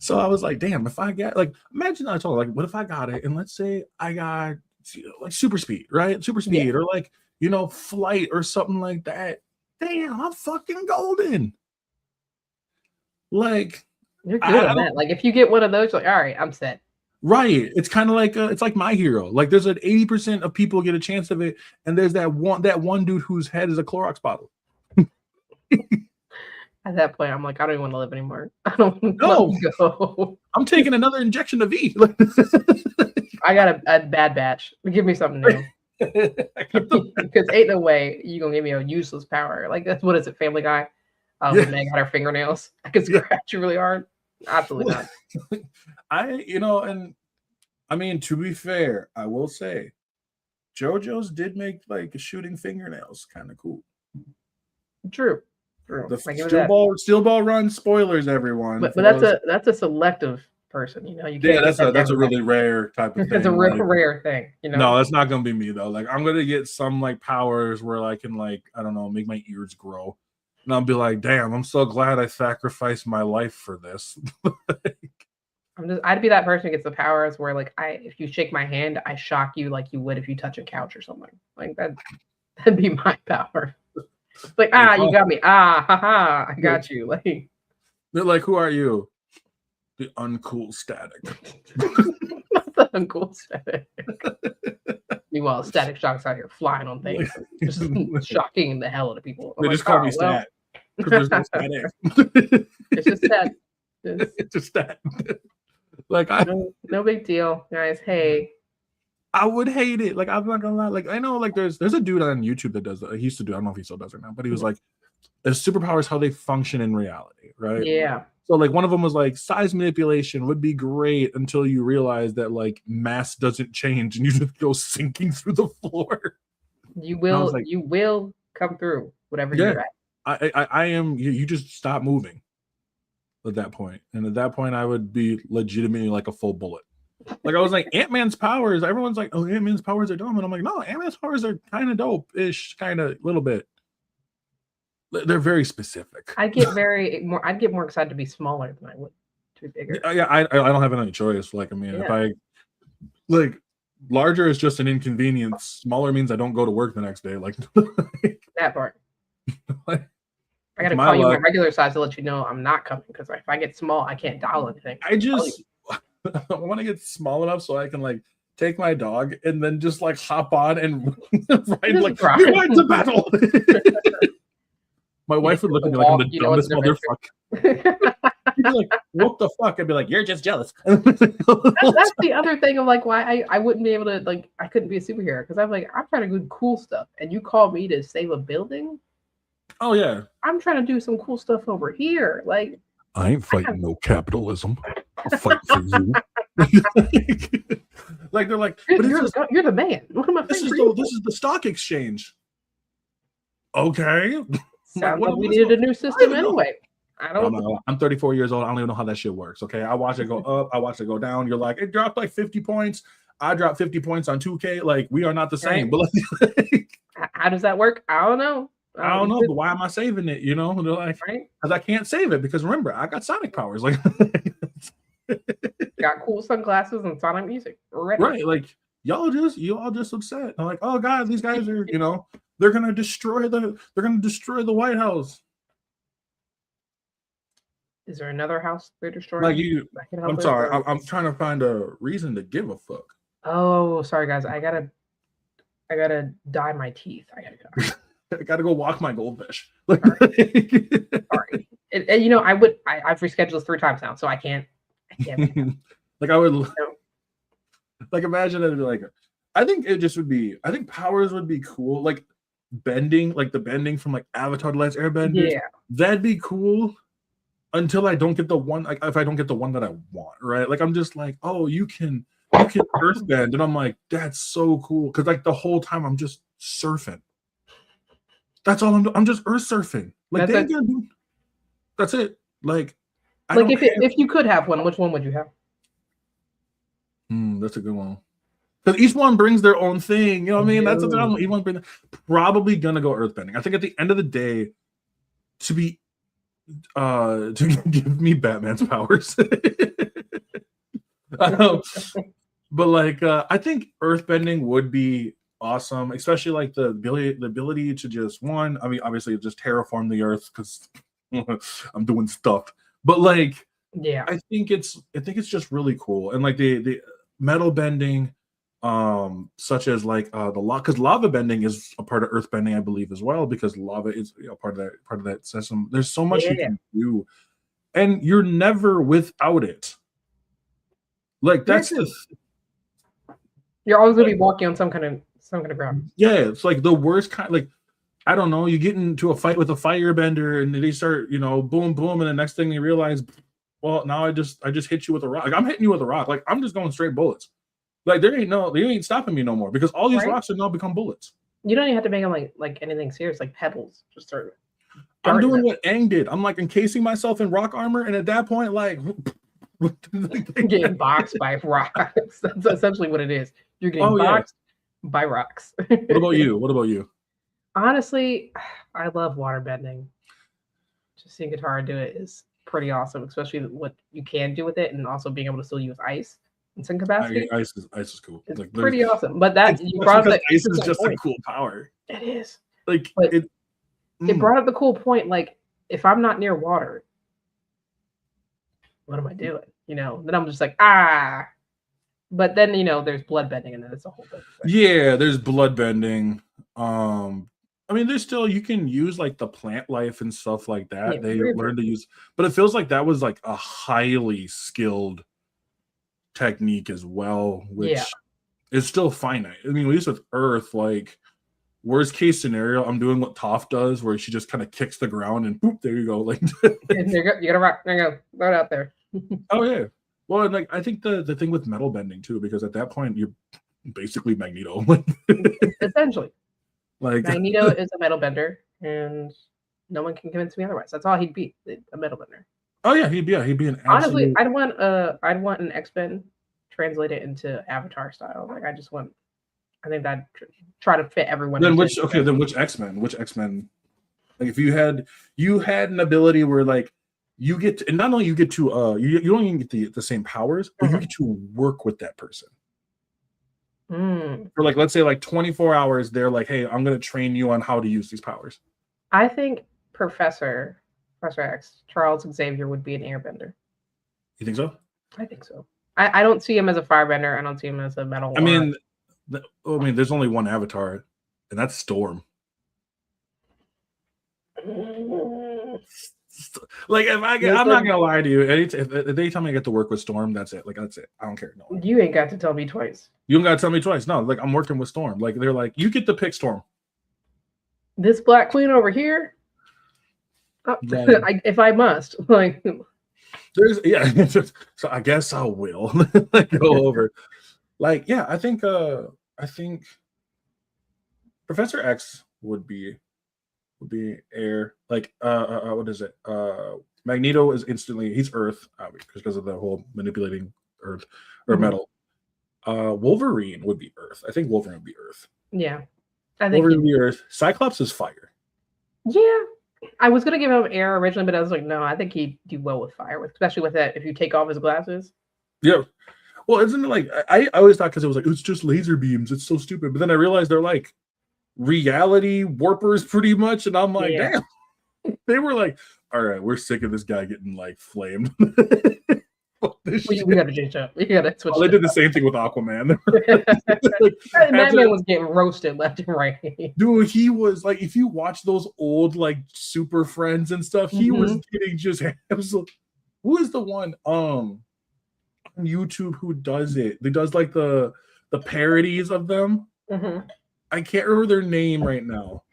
So I was like, damn, if I got like, imagine I told her, like, what if I got it? And let's say I got like super speed, right? Super speed or like, flight or something like that. Damn, I'm fucking golden. Like, you're good on that. Like, if you get one of those, you're like, all right, I'm set. Right. It's kind of like, it's like My Hero. Like, there's an 80% of people get a chance of it. And there's that one dude whose head is a Clorox bottle. At that point, I'm like, I don't even want to live anymore. I don't want to go. I'm taking another injection of V. I got a bad batch. Give me something new. Because ain't no way you're going to give me a useless power. Like, that's what is it, Family Guy? Meg had her fingernails. I could scratch you really hard. Absolutely not. And I mean, to be fair, I will say, JoJo's did make like shooting fingernails kind of cool. True. The Steel Ball Run spoilers, everyone. But that's a selective person, you can't. That's a really rare type of thing. It's a rare thing, No, that's not gonna be me though. Like I'm gonna get some like powers where I can like I don't know make my ears grow, and I'll be like, damn, I'm so glad I sacrificed my life for this. I'd be that person who gets the powers where like if you shake my hand, I shock you like you would if you touch a couch or something. Like that'd be my power. Like, you got me. Haha, I got you. Like they're like, who are you? The uncool static. Not the uncool static. Meanwhile, Static Shock's out here flying on things. Just shocking the hell out of people. They just call me Stat. because there's no static. It's just that. It's just that. Like No big deal, guys. Hey, I would hate it. Like, I'm not gonna lie. Like, I know, like, there's a dude on YouTube that does that. He used to do. I don't know if he still does it now, but he was like, "The superpowers how they function in reality, right?" yeah. So, like, one of them was like, size manipulation would be great until you realize that like mass doesn't change and you just go sinking through the floor. You And I was will. like, You will come through whatever yeah, you're at. I am. You just stop moving at that point, and at that point, I would be legitimately like a full bullet. Like, I was like, Ant-Man's powers. Everyone's like, oh, Ant-Man's powers are dumb, and I'm like, no, Ant-Man's powers are kind of dope-ish, kind of little bit. They're very specific. I'd get more excited to be smaller than I would to be bigger. Yeah, I don't have any choice. Like, I mean, if I like, larger is just an inconvenience. Smaller means I don't go to work the next day. Like, That part. like, I gotta call you my regular size to let you know I'm not coming, because if I get small, I can't dial anything. I just I want to get small enough so I can like take my dog and then just like hop on and ride like we ride to battle. My wife would look at me like I'm the dumbest motherfucker. She'd be like, what the fuck? I'd be like, you're just jealous. That's the other thing of like why I wouldn't be able to, like, I couldn't be a superhero, because I'm like, I'm trying to do cool stuff and you call me to save a building. Oh yeah. I'm trying to do some cool stuff over here. Like, I ain't fighting no capitalism. I'll fight for you. Like, they're like, but you're the man. What am I this is the stock exchange. Okay. Sounds like we needed a new system anyway. I'm 34 years old. I don't even know how that shit works. Okay. I watch it go up. I watch it go down. You're like, it dropped like 50 points. I dropped 50 points on 2K. Like, we are not the same. Right. But like, how does that work? I don't know. I don't know, but why am I saving it? You know, they're like, right? Because I can't save it, because remember, I got sonic powers. Like, got cool sunglasses and sonic music. Right. Like, y'all just upset. I'm like, oh god, these guys are, you know, they're gonna destroy the White House. Is there another house they're destroying? Like, I'm sorry, I'm trying to find a reason to give a fuck. Oh, sorry guys, I gotta dye my teeth. I gotta go walk my goldfish. Sorry. And you know, I've rescheduled this 3 times now, so I can't. Like, I would, like, imagine it'd be like, I think powers would be cool. Like, bending, like the bending from like Avatar: The Last Airbender. Yeah, that'd be cool. Until I don't get the one, like, if I don't get the one that I want, right? Like, I'm just like, oh, you can earth bend, and I'm like, that's so cool, because like the whole time I'm just surfing. That's all I'm doing. I'm just earth surfing. Like, that's it. Like, if you could have one, which one would you have? That's a good one. Because each one brings their own thing. You know what I mean? That's what I'm. Each one brings. Probably gonna go earthbending. I think at the end of the day, to give me Batman's powers. But like, I think earthbending would be awesome, especially like the ability to just one. I mean, obviously, just terraform the earth, because I'm doing stuff. But like, yeah, I think it's just really cool, and like the metal bending, such as like because lava bending is a part of earth bending, I believe, as well, because lava is, you know, part of that system. There's so much you can do, and you're never without it. Like, that's you're always gonna be walking on some kind of ground. Yeah, it's like the worst kind. Like, I don't know, you get into a fight with a firebender and they start, you know, boom boom, and the next thing you realize, well, now I just hit you with a rock. Like, I'm hitting you with a rock. Like, I'm just going straight bullets. Like, you ain't stopping me no more, because all these rocks have now become bullets. You don't even have to make them like anything serious, like pebbles. Just start. I'm doing what Aang did. I'm like encasing myself in rock armor, and at that point, like, getting boxed by rocks. That's essentially what it is. You're getting boxed by rocks. What about you? Honestly, I love water bending. Just seeing Katara do it is pretty awesome, especially what you can do with it, and also being able to still use ice in some capacity. Ice is cool. It's like, pretty awesome. But that you brought up, ice is just a cool power. It is. Like, it brought up the cool point. Like, if I'm not near water, what am I doing? You know, then I'm just like, But then, you know, there's blood bending, and then it's a whole thing. Yeah, there's blood bending. I mean, there's still, you can use like the plant life and stuff like that. Yeah, They very learn to use, but it feels like that was like a highly skilled technique as well, yeah. which is still finite. I mean, at least with Earth, like worst case scenario, I'm doing what Toph does, where she just kind of kicks the ground and boop, there you go. Like, And you gotta rock. There you go. Throw it out there. oh yeah. Well, and like I think the thing with metal bending too, because at that point you're basically Magneto. Essentially, Like Magneto is a metal bender, and no one can convince me otherwise. That's all he'd be, a metal bender. oh yeah, he'd be an Honestly, absolute. I'd want an X-Men translated into Avatar style. Like I think that try to fit everyone. Then into which okay, then which X-Men? Which X-Men? Like if you had an ability where like you get to, and not only you get to you don't even get the same powers, but you get to work with that person. For like let's say like 24 hours, they're like, hey, I'm gonna train you on how to use these powers. I think Professor X, Charles Xavier, would be an airbender. You think so? I think so. I don't see him as a firebender. I don't see him as a metal. I mean, there's only one Avatar, and that's Storm. Like if I'm not gonna lie to you. If they tell me I get to work with Storm, that's it. Like that's it. I don't care. No, you ain't got to tell me twice. You don't gotta tell me twice. No, like I'm working with Storm. Like they're like, you get to pick Storm. This Black Queen over here. If I must, like, there's so I guess I will go over. Like yeah, I think Professor X would be air. Like what is it? Magneto is instantly, he's Earth because of the whole manipulating Earth or metal. Wolverine would be Earth. I think Wolverine would be Earth. Yeah, I think Wolverine would be Earth. Cyclops is fire. Yeah, I was gonna give him air originally, but I was like, no, I think he'd do well with fire, especially with that if you take off his glasses. Yeah. Well, isn't it like I always thought, because it was like it's just laser beams. It's so stupid. But then I realized they're like reality warpers pretty much, and I'm like, damn. They were like, all right, we're sick of this guy getting like flamed. We gotta change up. We gotta switch. They did the same thing with Aquaman. That man was getting roasted left and right. Dude, he was like, if you watch those old like Super Friends and stuff, he was getting just absolutely. Who is the one on YouTube who does it? He does like the parodies of them. I can't remember their name right now,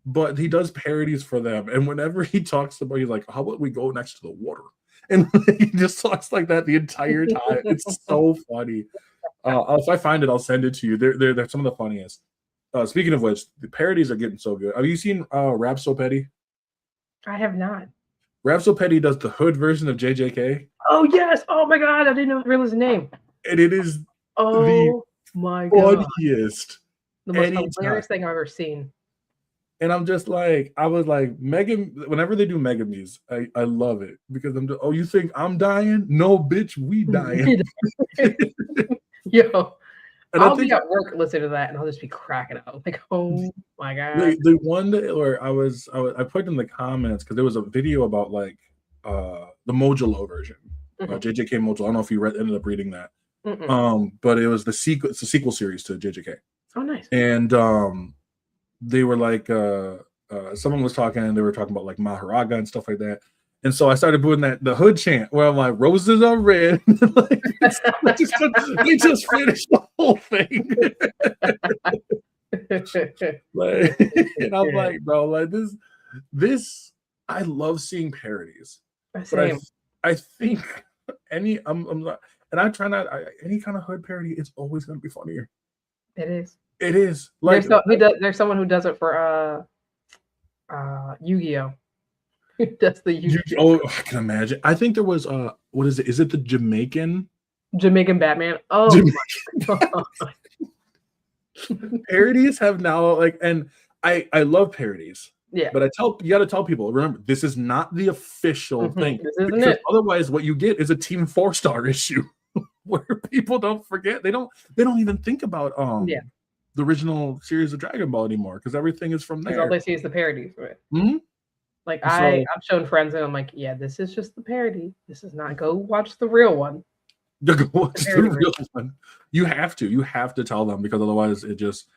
but he does parodies for them. And whenever he talks about, he's like, "How about we go next to the water?" And he just talks like that the entire time. It's so funny. If I find it, I'll send it to you. They're some of the funniest. Speaking of which, the parodies are getting so good. Have you seen Rap So Petty? I have not. Rap So Petty does the hood version of JJK. Oh yes! Oh my god! I didn't realize his name. And it is the funniest, the most hilarious thing I've ever seen. And I'm just like, I was like, whenever they do Mega Muse, I love it because I'm just, oh, you think I'm dying? No, bitch, we dying. Yo, and I'll be at work listening to that and I'll just be cracking up. Like, oh my god. The one where I put in the comments because there was a video about like the Mojalo version, JJK Mojalo. I don't know if you ended up reading that. But it was the sequel. It's a sequel series to JJK. Oh, nice. And they were like, someone was talking, and they were talking about like Maharaga and stuff like that. And so I started doing the hood chant where I'm like, roses are red. Like, we just finished the whole thing. Like, and I'm like, bro, like this, I love seeing parodies. But I think I'm not, and I try not, any kind of hood parody, it's always going to be funnier. It is. It is. Like there's someone who does it for Yu-Gi-Oh. That's the Yu-Gi-Oh. I can imagine. I think there was what is it? Is it the Jamaican Batman? Oh my god. Parodies have now like, and I love parodies. Yeah. But you got to tell people, remember, this is not the official thing. This isn't it. Otherwise, what you get is a Team 4-star issue where people don't forget. They don't even think about the original series of Dragon Ball anymore because everything is from there. All they see is the parodies, right? Like so, I've shown friends and I'm like, yeah, this is just the parody. This is not. Go watch the real one. Go watch the real one. You have to tell them because otherwise it just.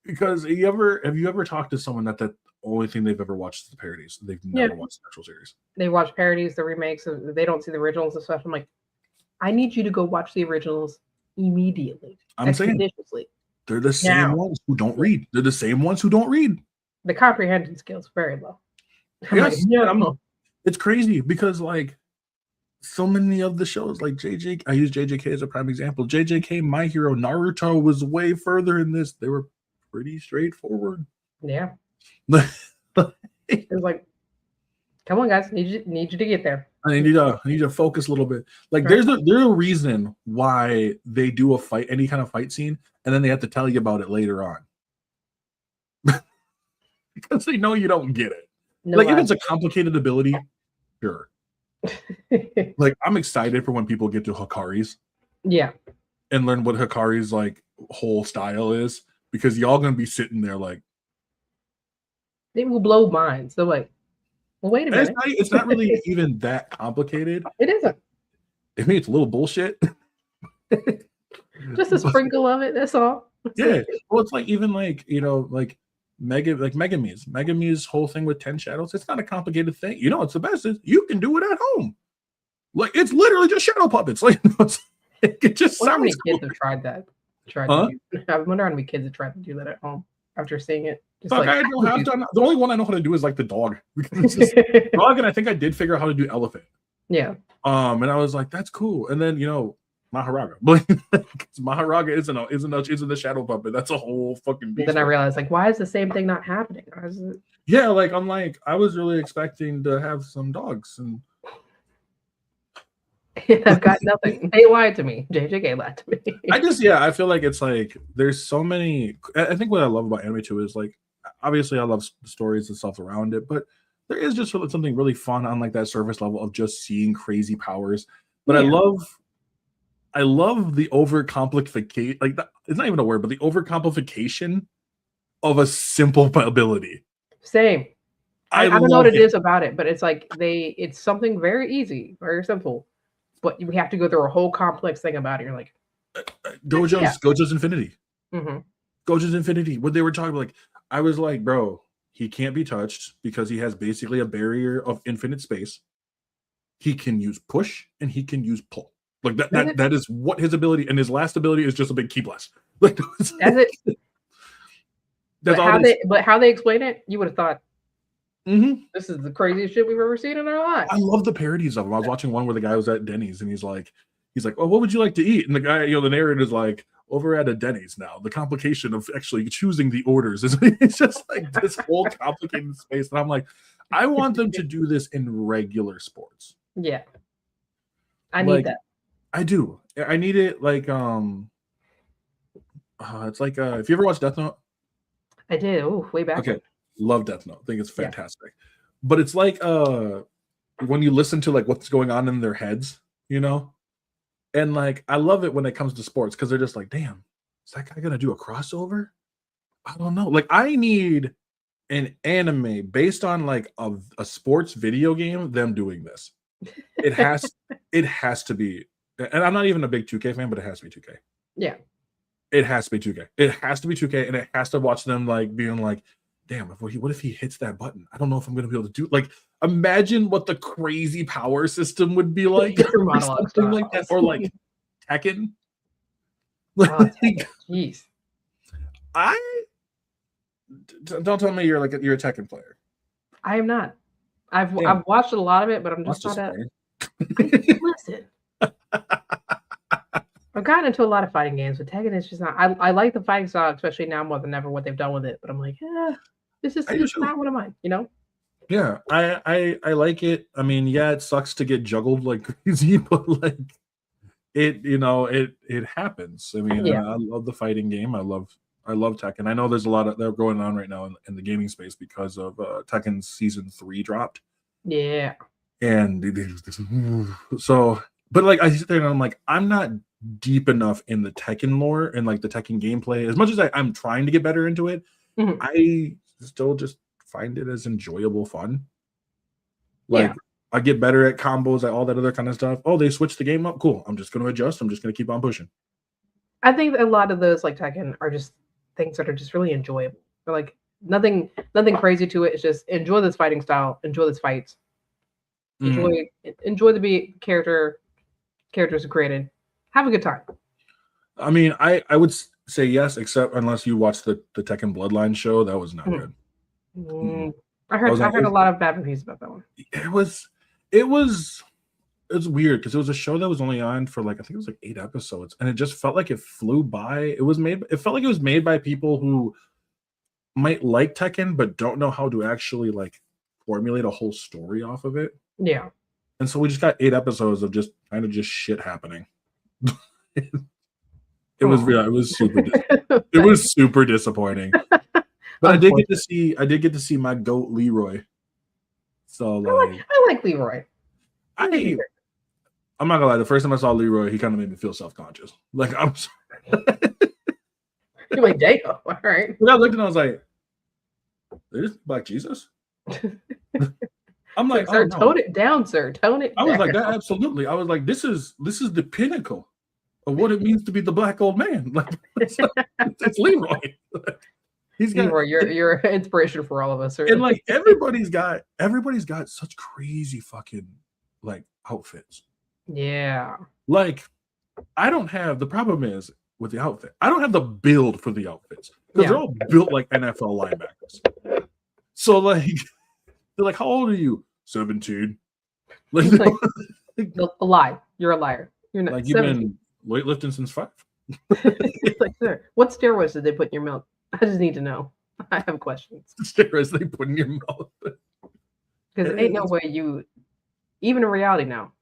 Because have you ever talked to someone that the only thing they've ever watched is the parodies? They've never watched the actual series. They watch parodies, the remakes. They don't see the originals and stuff. I'm like, I need you to go watch the originals immediately. I'm saying they're the same ones who don't read. They're the same ones who don't read. The comprehension skills very low. Yes, it's crazy because like so many of the shows, like JJ, I use JJK as a prime example. JJK, My Hero, Naruto was way further in this. They were pretty straightforward. Yeah. It was like, come on, guys, need you to get there. I need to focus a little bit. Like there's a reason why they do any kind of fight scene, and then they have to tell you about it later on. Because they know you don't get it. No, like if it's a complicated ability, sure. Like I'm excited for when people get to Hikari's. Yeah. And learn what Hikari's like whole style is, because y'all gonna be sitting there like they will blow minds. They're like, well, wait a minute. It's not really even that complicated. It isn't. I mean, it's a little bullshit. Just a sprinkle of it, that's all. Yeah. Well, it's like even like, you know, like Megami's whole thing with 10 shadows. It's not a complicated thing. You know, it's the best is you can do it at home. Like it's literally just shadow puppets. Like it just sounds. How many kids have tried that? I wonder how many kids have tried to do that at home after seeing it. Fuck, I don't have done. The only one I know how to do is like the dog. It's just dog, and I think I did figure out how to do elephant. Yeah. And I was like, that's cool. And then you know, Maharaga, but Maharaga isn't the shadow puppet. That's a whole fucking beast. Then I realized, like, why is the same thing not happening? Yeah, like I'm like, I was really expecting to have some dogs, and I've got nothing. They lied to me. JJK lied to me. I feel like it's like there's so many. I think what I love about anime too is like, obviously I love the stories and stuff around it, but there is just something really fun on like that surface level of just seeing crazy powers. But yeah. I love the overcomplication. Like it's not even a word, but the overcomplication of a simple ability. Same. I don't know what it is about it, but it's like it's something very easy, very simple, but we have to go through a whole complex thing about it. You're like, Gojo's Infinity. Mm-hmm. Gojo's Infinity. What they were talking about, like, I was like, bro, he can't be touched because he has basically a barrier of infinite space. He can use push and he can use pull. Like that is what his ability, and his last ability is just a big key blast. Like that's it. But how they explain it, you would have thought, this is the craziest shit we've ever seen in our lives. I love the parodies of them. I was watching one where the guy was at Denny's and he's like, oh, what would you like to eat? And the guy, the narrator is like, over at a Denny's now. The complication of actually choosing the orders is it's just like this whole complicated space. And I'm like, I want them to do this in regular sports. Yeah. I need that. I do. I need it like it's like if you ever watched Death Note. I did. Oh, way back. Okay. Love Death Note. I think it's fantastic. Yeah. But it's like when you listen to like what's going on in their heads, you know? And like I love it when it comes to sports because they're just like, damn, is that guy gonna do a crossover? I don't know. Like I need an anime based on like a sports video game, them doing this. It has to be. And I'm not even a big 2K fan, but it has to be 2K. Yeah. It has to be 2K. It has to be 2K, and it has to watch them like being like, damn, what if he hits that button? I don't know if I'm gonna be able to do like imagine what the crazy power system would be like or something like that. Or like Tekken. Jeez. Don't tell me you're a Tekken player. I am not. I've watched a lot of it, but I'm just not a listen. I've gotten into a lot of fighting games, but Tekken is just not. I like the fighting style, especially now more than ever what they've done with it. But I'm like, this is not one of mine, you know? Yeah, I like it. I mean, yeah, it sucks to get juggled like crazy, but like it happens. I mean, I love the fighting game. I love Tekken. I know there's a lot of that going on right now in the gaming space because of Tekken Season 3 dropped. Yeah. And so, but like I sit there and I'm like, I'm not deep enough in the Tekken lore and like the Tekken gameplay. As much as I'm trying to get better into it, I still just find it as enjoyable fun. Like I get better at combos, like all that other kind of stuff. Oh, they switched the game up. Cool. I'm just going to adjust. I'm just going to keep on pushing. I think a lot of those like Tekken are just things that are just really enjoyable. They're like nothing crazy to it. It's just enjoy this fighting style, enjoy this fights, enjoy the characters created, have a good time. I mean, I would say yes, except unless you watched the Tekken Bloodline show, that was not good. I heard a lot of bad reviews about that one. It was weird because it was a show that was only on for like I think it was like 8 episodes, and it just felt like it flew by. It felt like it was made by people who might like Tekken but don't know how to actually like formulate a whole story off of it. Yeah. And so we just got 8 episodes of just kind of just shit happening. It was super disappointing. But I did get to see my goat Leroy. So like I like Leroy. I'm not gonna lie, the first time I saw Leroy, he kind of made me feel self-conscious. Like I'm sorry. You're like, damn, all right. When I looked and I was like, "Is Black Jesus?" I'm like, sir, oh, tone it down, sir. Tone it down. I was like, that absolutely. I was like, this is the pinnacle of what it means to be the black old man. Like it's Leroy. He's got Leroy, you're an inspiration for all of us, sir. And like everybody's got such crazy fucking like outfits. Yeah. Like I don't have the problem is with the outfit. I don't have the build for the outfits because they're all built like NFL linebackers. So like they're like, how old are you? 17. Like, a lie. You're a liar. You're not. Like you've been weightlifting since 5. It's like, sir, what steroids did they put in your milk? I just need to know. I have questions. Steroids they put in your mouth. Because ain't no way even in reality now,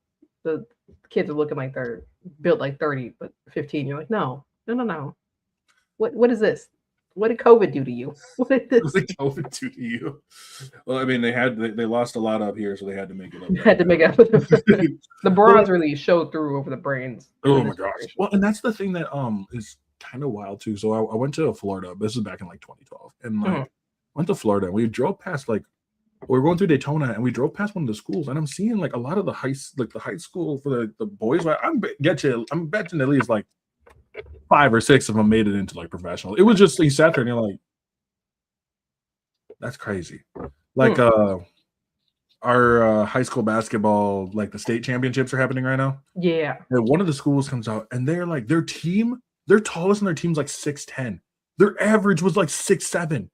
the kids are looking like they're built like 30, but 15. You're like, no. What is this? What did COVID do to you? What did COVID do to you? Well, I mean, they lost a lot up here, so they had to make it up. Had to make it up. The bronze really showed through over the brains. Oh my gosh! Well, and that's the thing that is kind of wild too. So I went to Florida. This is back in like 2012, and like went to Florida. And we drove past we were going through Daytona, and we drove past one of the schools, and I'm seeing like a lot of the high school for the boys. Like, I'm betting at least like 5 or 6 of them made it into like professional. It was just you sat there and you're like, that's crazy. Like our high school basketball, like the state championships are happening right now. Yeah. And one of the schools comes out and they're like their tallest in their team's like 6'10". Their average was like 6'7".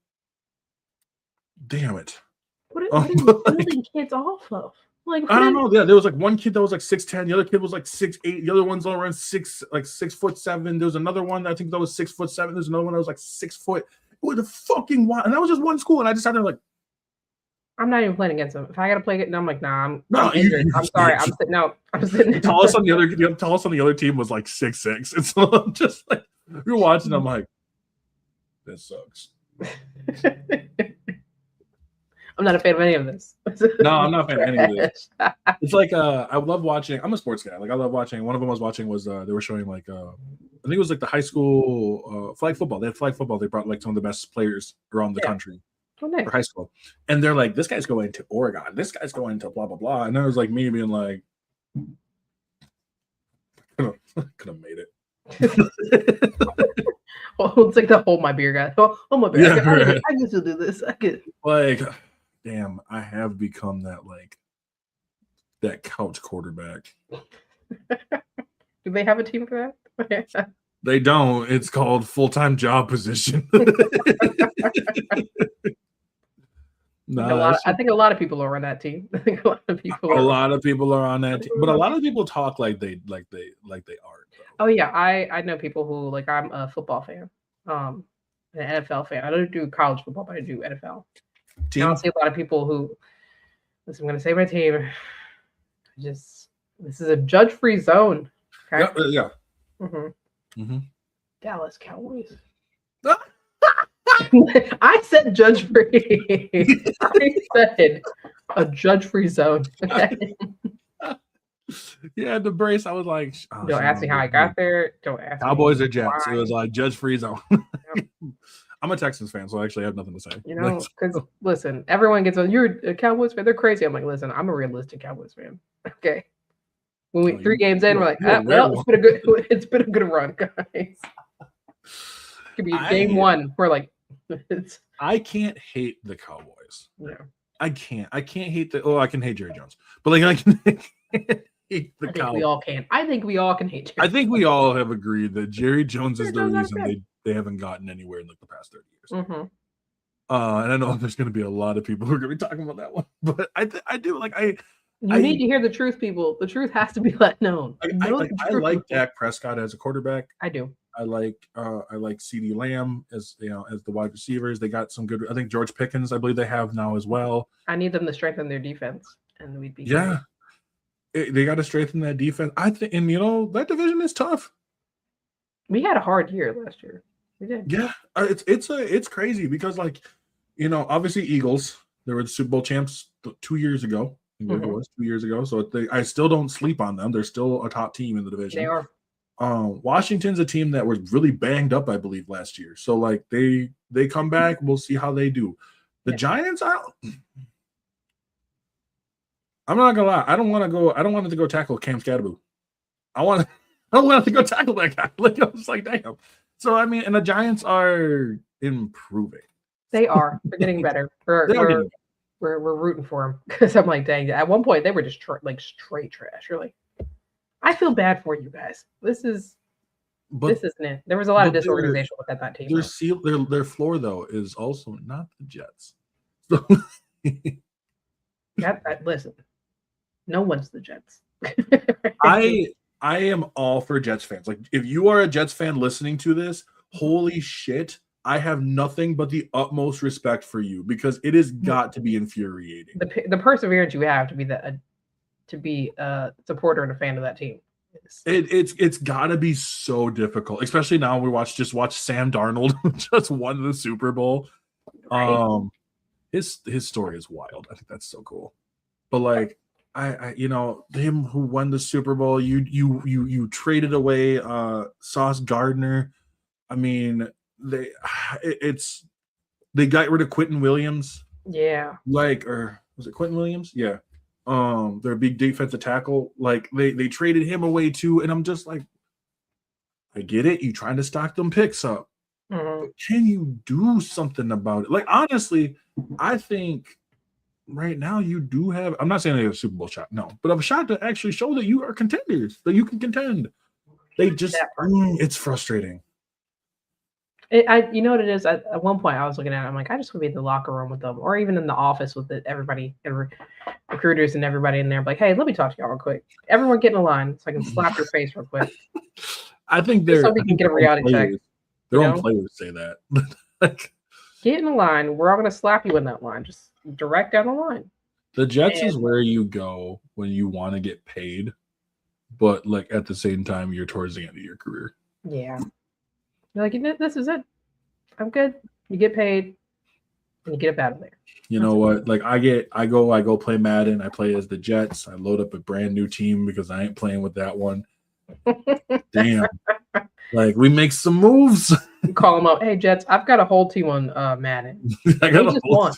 Damn it. What are you building kids off of? Like I don't know. Yeah, there was like one kid that was like 6'10". The other kid was like 6'8". The other one's all around 6'7". There was another one that I think that was 6'7". There's another one that was like 6 foot. It was a fucking wild. And that was just one school. And I just sat there like, I'm not even playing against them. If I gotta play it, I'm like, nah, I'm injured. I'm sorry. I'm sitting. The tallest on the other team was like 6'6". And so I'm just like, you're watching. I'm like, this sucks. I'm not a fan of any of this. No, I'm not a fan of any of this. It's like I love watching. I'm a sports guy. Like I love watching. One of them I was watching was they were showing like I think it was like the high school flag football. They had flag football. They brought like some of the best players around the country for high school, and they're like, this guy's going to Oregon. This guy's going to blah blah blah. And there was like me being like, could have made it. Oh, it's like the hold my beer guy. Oh my beer. Yeah, I can still do this. I could. Like, damn, I have become that couch quarterback. Do they have a team for that? They don't. It's called full-time job position. I think a lot of people are on that team. I think a lot of people are on that team, but a lot of people talk like they are. Though. Oh yeah, I know people who like. I'm a football fan, an NFL fan. I don't do college football, but I do NFL. I don't see a lot of people who. Listen, I'm going to say my team. This is a judge-free zone. Okay? Yeah. Mm-hmm. Mm-hmm. Dallas Cowboys. I said judge-free. I said a judge-free zone. Okay. Yeah, the brace. I was like, don't ask me how I got there. Don't ask Cowboys me or Jets. It was like judge-free zone. Yep. I'm a Texans fan, so I actually have nothing to say. You know, because listen, everyone gets on. You're a Cowboys fan. They're crazy. I'm like, listen, I'm a realistic Cowboys fan. Okay. When we 3 games in, we're like, well, it's been a good run, guys. Could be game one. We're like, I can't hate the Cowboys. Yeah. I can't hate the. Oh, I can hate Jerry Jones, but like I can hate the Cowboys. We all can. I think we all can hate Jerry. I think we all have agreed that Jerry Jones is the reason they haven't gotten anywhere in like the past 30 years. Mm-hmm. And I know there's going to be a lot of people who are going to be talking about that one, but I do like You need to hear the truth, people. The truth has to be let known. I like Dak Prescott as a quarterback. I do. I like CeeDee Lamb as as the wide receivers. They got some good. I think George Pickens, I believe they have now as well. I need them to strengthen their defense, and we'd be they got to strengthen that defense. I think, and that division is tough. We had a hard year last year. We did. Yeah, it's crazy because obviously Eagles, they were the Super Bowl champs 2 years ago. I believe it was 2 years ago. So I still don't sleep on them. They're still a top team in the division. They are. Washington's a team that was really banged up, I believe, last year. So like they come back. We'll see how they do. The Giants, I'm not gonna lie. I don't want it to go tackle Cam Scatterboo. I want it to go tackle that guy. Like I was like, damn. So I mean, and the Giants are improving. They are. They're getting better. We're rooting for them because I'm like, dang. At one point, they were just straight trash. You're like, I feel bad for you guys. This isn't it. There was a lot of disorganization with that team. Their floor though is also not the Jets. So listen, no one's the Jets. I am all for Jets fans. Like, if you are a Jets fan listening to this, holy shit, I have nothing but the utmost respect for you because it has got to be infuriating. The perseverance you have to be a supporter and a fan of that team. It's got to be so difficult, especially now we watch Sam Darnold just won the Super Bowl. Right. His story is wild. I think that's so cool. But like him who won the Super Bowl, you traded away Sauce Gardner. I mean, they got rid of Quentin Williams. Yeah. Or was it Quentin Williams? Yeah. Their big defensive tackle. Like they traded him away too, and I'm just like, I get it. You trying to stock them picks up. But can you do something about it? Like, honestly, I think right now you do have. I'm not saying they have a Super Bowl shot, no, but a shot to actually show that you are contenders, that you can contend. They just, it's frustrating. You know what it is? At one point, I was looking at it. I'm like, I just want to be in the locker room with them, or even in the office with everybody, recruiters and everybody in there. Like, hey, let me talk to y'all real quick. Everyone get in a line so I can slap your face real quick. I think so we can get a reality check. Their own players say that. Like, get in the line. We're all going to slap you in that line. Just direct down the line. The Jets is where you go when you want to get paid, but like at the same time, you're towards the end of your career. Yeah. You're like, this is it. I'm good. You get paid, and you get up out of there. You know what? Like I go play Madden. I play as the Jets. I load up a brand new team because I ain't playing with that one. Damn. Like, we make some moves. You call them up. Hey, Jets, I've got a whole team on Madden. I got just one.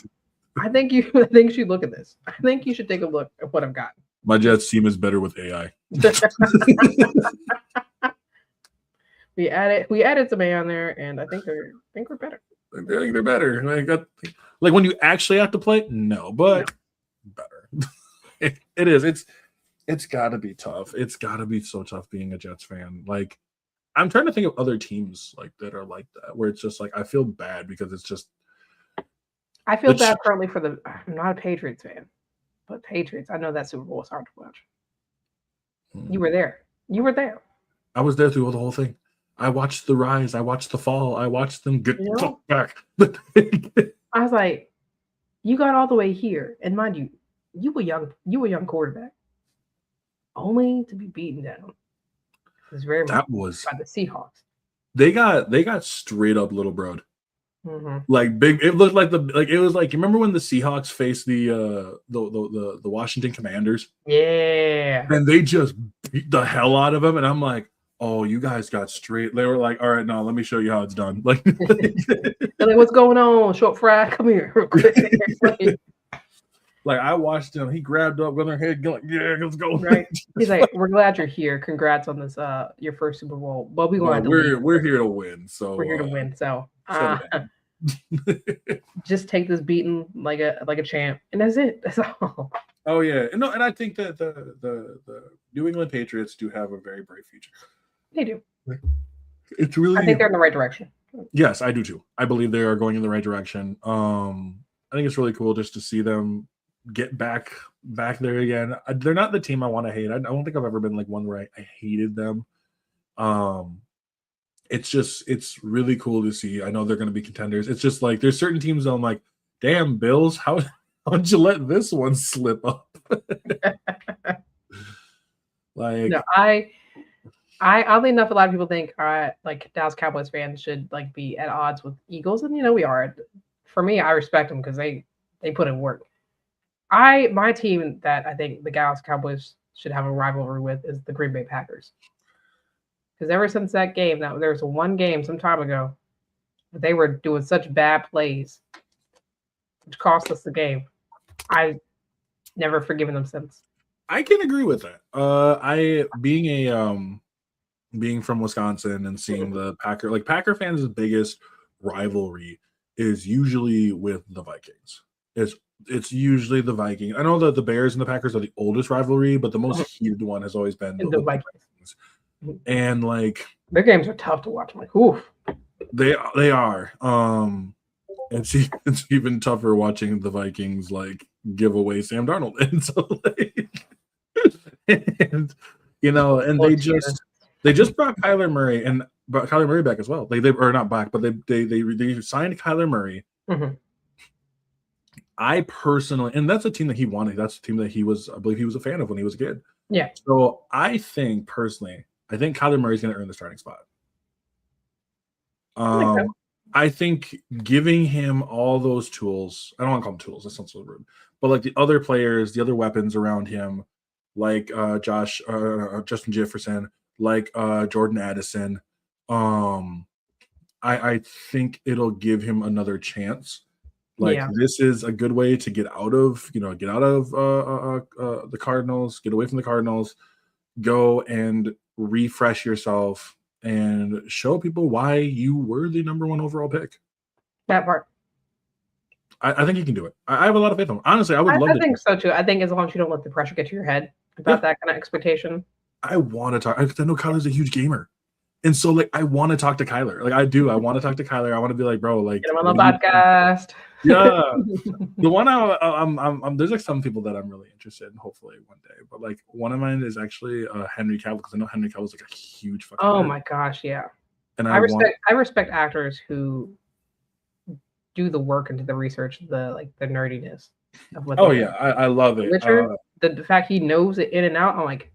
I think you should look at this. I think you should take a look at what I've got. My Jets team is better with AI. We added some AI on there, and I think we're better. I think they're better. Like when you actually have to play, no, but better. It is. It's got to be tough. It's got to be so tough being a Jets fan. Like, I'm trying to think of other teams like that are like that, where it's just like I feel bad because it's just. I feel bad currently I'm not a Patriots fan, but Patriots. I know that Super Bowl was hard to watch. You were there. I was there through the whole thing. I watched the rise. I watched the fall. I watched them get back. I was like, you got all the way here, and mind you, you were young quarterback, only to be beaten down. It was very much by the Seahawks. They got straight up little broed. Like big. It looked like it was like, you remember when the Seahawks faced the Washington Commanders? Yeah. And they just beat the hell out of them, and I'm like, oh, you guys got straight. They were like, all right, now let me show you how it's done. Like, they're like, what's going on, short fry? Come here, real quick. Like I watched him, he grabbed up with her head, going, "Yeah, let's go." Right? He's like, "We're glad you're here. Congrats on this, your first Super Bowl. But we wanted to leave. We're here to win. So We're here to win. So shut it down. just take this beating like a champ, and that's it. That's all." Oh yeah, no, and I think that the New England Patriots do have a very bright future. They do. It's really. I think they're in the right direction. Yes, I do too. I believe they are going in the right direction. I think it's really cool just to see them get back there again. They're not the team I want to hate. I don't think I've ever been like one where I hated them. It's really cool to see. I know they're going to be contenders. It's just like there's certain teams that I'm like, damn, Bills, how'd you let this one slip up? Like, no, I oddly enough, a lot of people think like Dallas Cowboys fans should like be at odds with Eagles, and we are. For me, I respect them because they put in work. My team that I think the Dallas Cowboys should have a rivalry with is the Green Bay Packers. Because ever since that game, there was one game some time ago, they were doing such bad plays, which cost us the game. I never forgiven them since. I can agree with that. I being from Wisconsin and seeing the Packer fans' biggest rivalry is usually with the Vikings. It's usually the Vikings. I know that the Bears and the Packers are the oldest rivalry, but the most heated one has always been the Vikings. And like their games are tough to watch. I'm like, oof. They are. It's even tougher watching the Vikings like give away Sam Darnold, and so and they just brought Kyler Murray back as well. They are not back, but they signed Kyler Murray. Mm-hmm. I personally, and that's a team that he wanted. That's a team that I believe he was a fan of when he was a kid. Yeah. So I think Kyler Murray's going to earn the starting spot. I think giving him all those tools, I don't want to call them tools, that sounds so rude, but like the other players, the other weapons around him, like Justin Jefferson, like Jordan Addison, I think it'll give him another chance. This is a good way to get out of the Cardinals, get away from the Cardinals, go and refresh yourself and show people why you were the number one overall pick. That part. I think he can do it. I have a lot of faith in him. Honestly, I think so too. I think as long as you don't let the pressure get to your head about that kind of expectation. I want to talk because I know Kyler's a huge gamer. And so, like, I want to talk to Kyler. Like, I do. I want to talk to Kyler. I want to be like, bro, like, get him on the podcast. Yeah, the one I'm there's like some people that I'm really interested in. Hopefully one day, but like one of mine is actually Henry Cavill because I know Henry Cavill's like a huge fucking. Oh my gosh, yeah. And I respect actors who do the work into the research, the nerdiness of what. Oh yeah, I love it. Richard, the fact he knows it in and out, I'm like,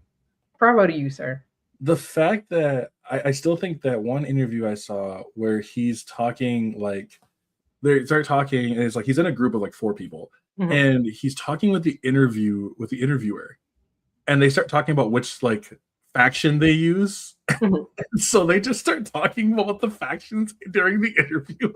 bravo to you, sir. The fact that I still think that one interview I saw where he's talking like they start talking and it's like he's in a group of like 4 people and he's talking with the interviewer and they start talking about which like faction they use. So they just start talking about the factions during the interview.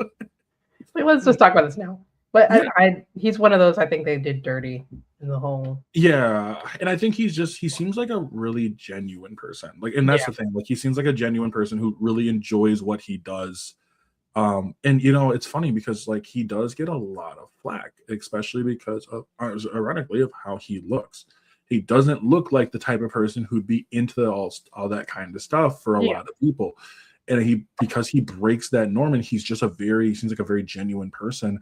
Like, let's just talk about this now. But yeah. He's one of those I think they did dirty in the whole. Yeah, and I think he seems like a really genuine person. Like, and that's the thing. Like, he seems like a genuine person who really enjoys what he does. And it's funny because like he does get a lot of flack, especially because of ironically of how he looks. He doesn't look like the type of person who'd be into all that kind of stuff for a lot of people. And because he breaks that norm and he seems like a very genuine person.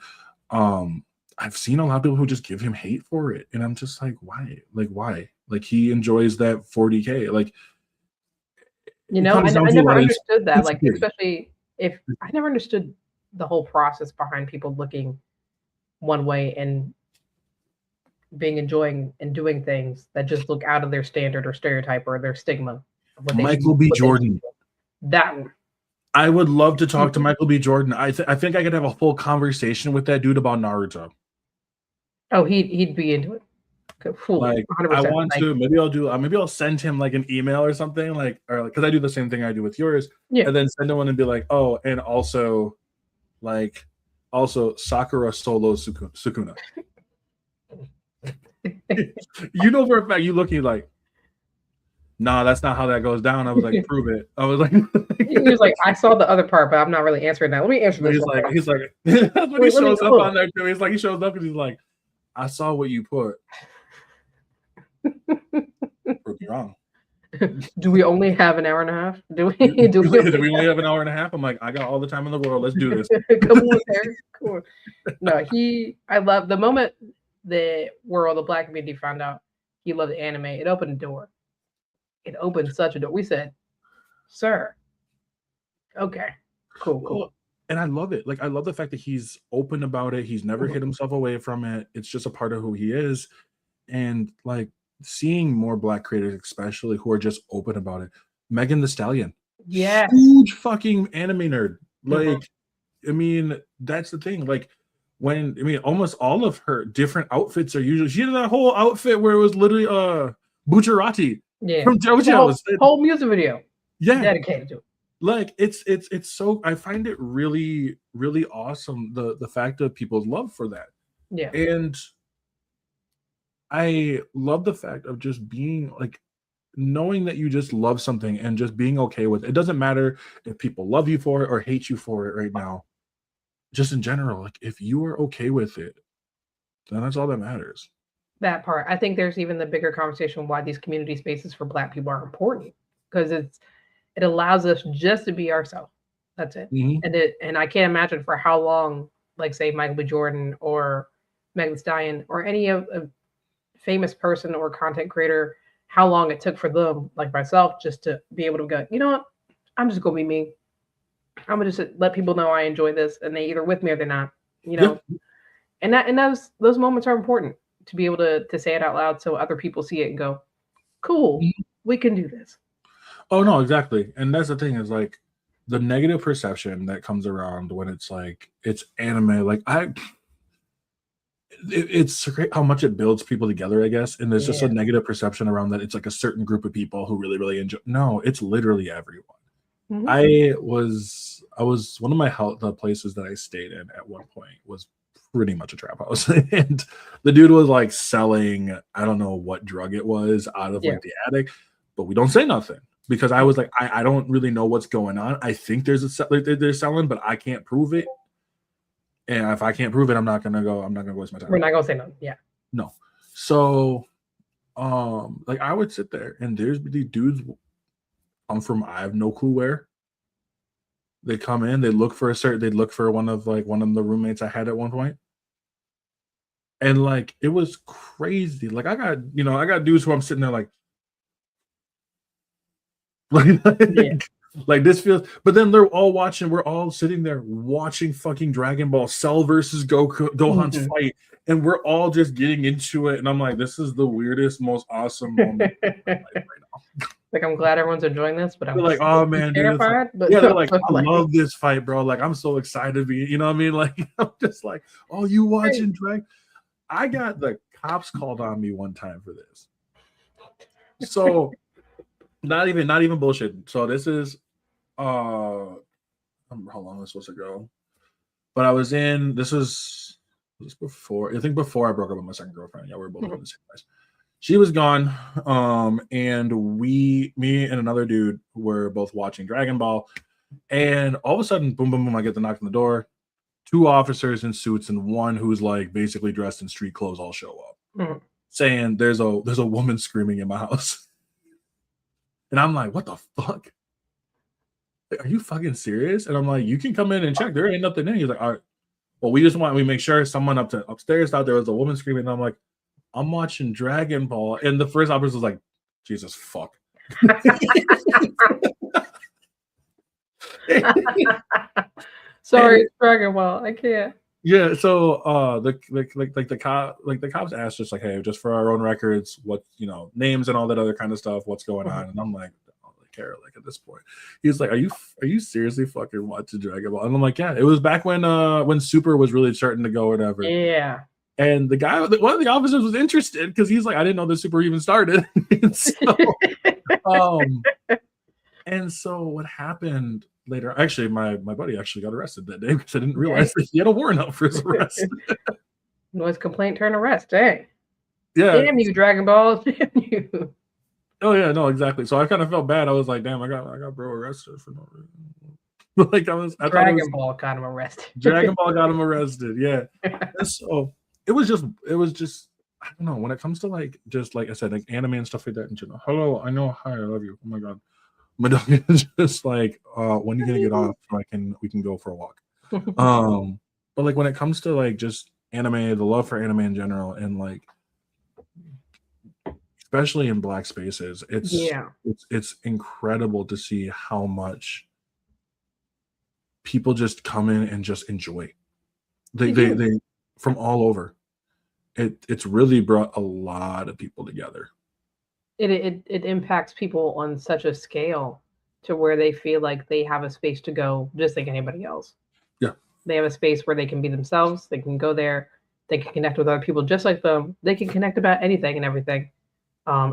I've seen a lot of people who just give him hate for it. And I'm just like, why? Like, why? Like, he enjoys that 40K. Like, I never understood that. Like, especially if I never understood the whole process behind people looking one way and enjoying and doing things that just look out of their standard or stereotype or their stigma. Michael B. Jordan. That one. I would love to talk to Michael B. Jordan. I think I could have a full conversation with that dude about Naruto. Oh, he'd be into it. Like, 100%. I want to. Maybe I'll send him like an email or something, because I do the same thing I do with yours. Yeah. And then send him one and be like, oh, and also Sakura Solo Sukuna. You know for a fact, you looking like, nah, that's not how that goes down. I was like, prove it. I was like, He was like, I saw the other part, but I'm not really answering that. Let me answer this. he's like, that's when he shows up on there too. He's like, he shows up because he's like, I saw what you put. Prove me wrong. Do we only have an hour and a half? Do we only have an hour and a half? I'm like, I got all the time in the world. Let's do this. Come on there. Cool. No, I love the moment the world, the Black community found out he loved anime. It opened a door. It opened such a door. We said, sir, okay, cool. And I love it. Like, I love the fact that he's open about it. He's never hid himself away from it. It's just a part of who he is. And like seeing more Black creators, especially who are just open about it. Megan Thee Stallion. Yeah. Huge fucking anime nerd. Like, I mean, that's the thing. Like, almost all of her different outfits are usually, she had that whole outfit where it was literally Bucciarati from JoJo's whole music video. Yeah. Dedicated to it. Like, it's so, I find it really, really awesome, the fact of people's love for that. Yeah. And I love the fact of just being like, knowing that you just love something and just being okay with it. It doesn't matter if people love you for it or hate you for it right now. Just in general, like, if you are okay with it, then that's all that matters. That part. I think there's even the bigger conversation why these community spaces for Black people are important, because it allows us just to be ourselves. That's it. And I can't imagine for how long, like say Michael B. Jordan or Megan Thee Stallion or any of a famous person or content creator, how long it took for them, like myself, just to be able to go, you know what, I'm just gonna be me. I'm gonna just let people know I enjoy this, and they either with me or they're not, you know. Yeah. And those moments are important to be able to say it out loud so other people see it and go, cool, we can do this. Oh no, exactly. And that's the thing, is like the negative perception that comes around when it's like it's anime. Like it's great how much it builds people together, I guess. And there's just a negative perception around that it's like a certain group of people who really, really enjoy. No, it's literally everyone. I was one of the places that I stayed in at one point was pretty much a trap house. And the dude was like selling, I don't know what drug it was, out of like the attic, but we don't say nothing because I was like, I don't really know what's going on. I think they're selling, but I can't prove it. And if I can't prove it, I'm not gonna waste my time. We're not gonna say no. Yeah. No. So like I would sit there and there's these dudes come from I have no clue where. They come in, they'd look for one of the roommates I had at one point. And like it was crazy. Like I got dudes who I'm sitting there like like this feels, but then we're all sitting there watching fucking Dragon Ball Cell versus Gohan's fight, and we're all just getting into it. And I'm like, this is the weirdest, most awesome moment of my life right now. Like, I'm glad everyone's enjoying this, but I'm like, oh man, terrified. Dude, they're like, I love this fight, bro. Like, I'm so excited to be, you know what I mean? Like, I'm just like, oh, you watching Drag? I got the cops called on me one time for this. So not even bullshit. So this is how long was supposed to go? But I was in this before I broke up with my second girlfriend. Yeah, we were both in the same place. She was gone. And me and another dude were both watching Dragon Ball. And all of a sudden, boom, boom, boom, I get the knock on the door. 2 officers in suits and one who's like basically dressed in street clothes all show up, saying there's a woman screaming in my house. And I'm like, what the fuck? Are you fucking serious? And I'm like, you can come in and check. There ain't nothing in. He's like, all right. Well, we make sure someone upstairs thought there was a woman screaming. And I'm like, I'm watching Dragon Ball. And the first officer was like, Jesus fuck. Sorry, it's Dragon Ball. I can't. Yeah, so the cops asked just like, hey, just for our own records, what names and all that other kind of stuff, what's going on? And I'm like, I don't really care. Like at this point, he's like, are you seriously fucking watching Dragon Ball? And I'm like, yeah, it was back when Super was really starting to go, whatever. Yeah. And the guy, one of the officers was interested because he's like, I didn't know the Super even started. And so what happened later, actually, my buddy actually got arrested that day because I didn't realize that he had a warrant out for his arrest. Noise complaint turn arrest, hey. Yeah. Damn you, Dragon Ball. Damn you. Oh yeah, no, exactly. So I kind of felt bad. I was like, damn, I got bro arrested for no reason. Like I thought it was Dragon Ball got him arrested. Dragon Ball got him arrested. Yeah. And so it was just I don't know, when it comes to like just like I said, like anime and stuff like that in general. Hello, I know, hi, I love you. Oh my god. My dog is just like, when are you gonna get off so we can go for a walk? But like when it comes to like just anime, the love for anime in general, and like especially in Black spaces, it's incredible to see how much people just come in and just enjoy. They from all over. It's really brought a lot of people together. It impacts people on such a scale to where they feel like they have a space to go just like anybody else. Yeah. They have a space where they can be themselves. They can go there. They can connect with other people just like them. They can connect about anything and everything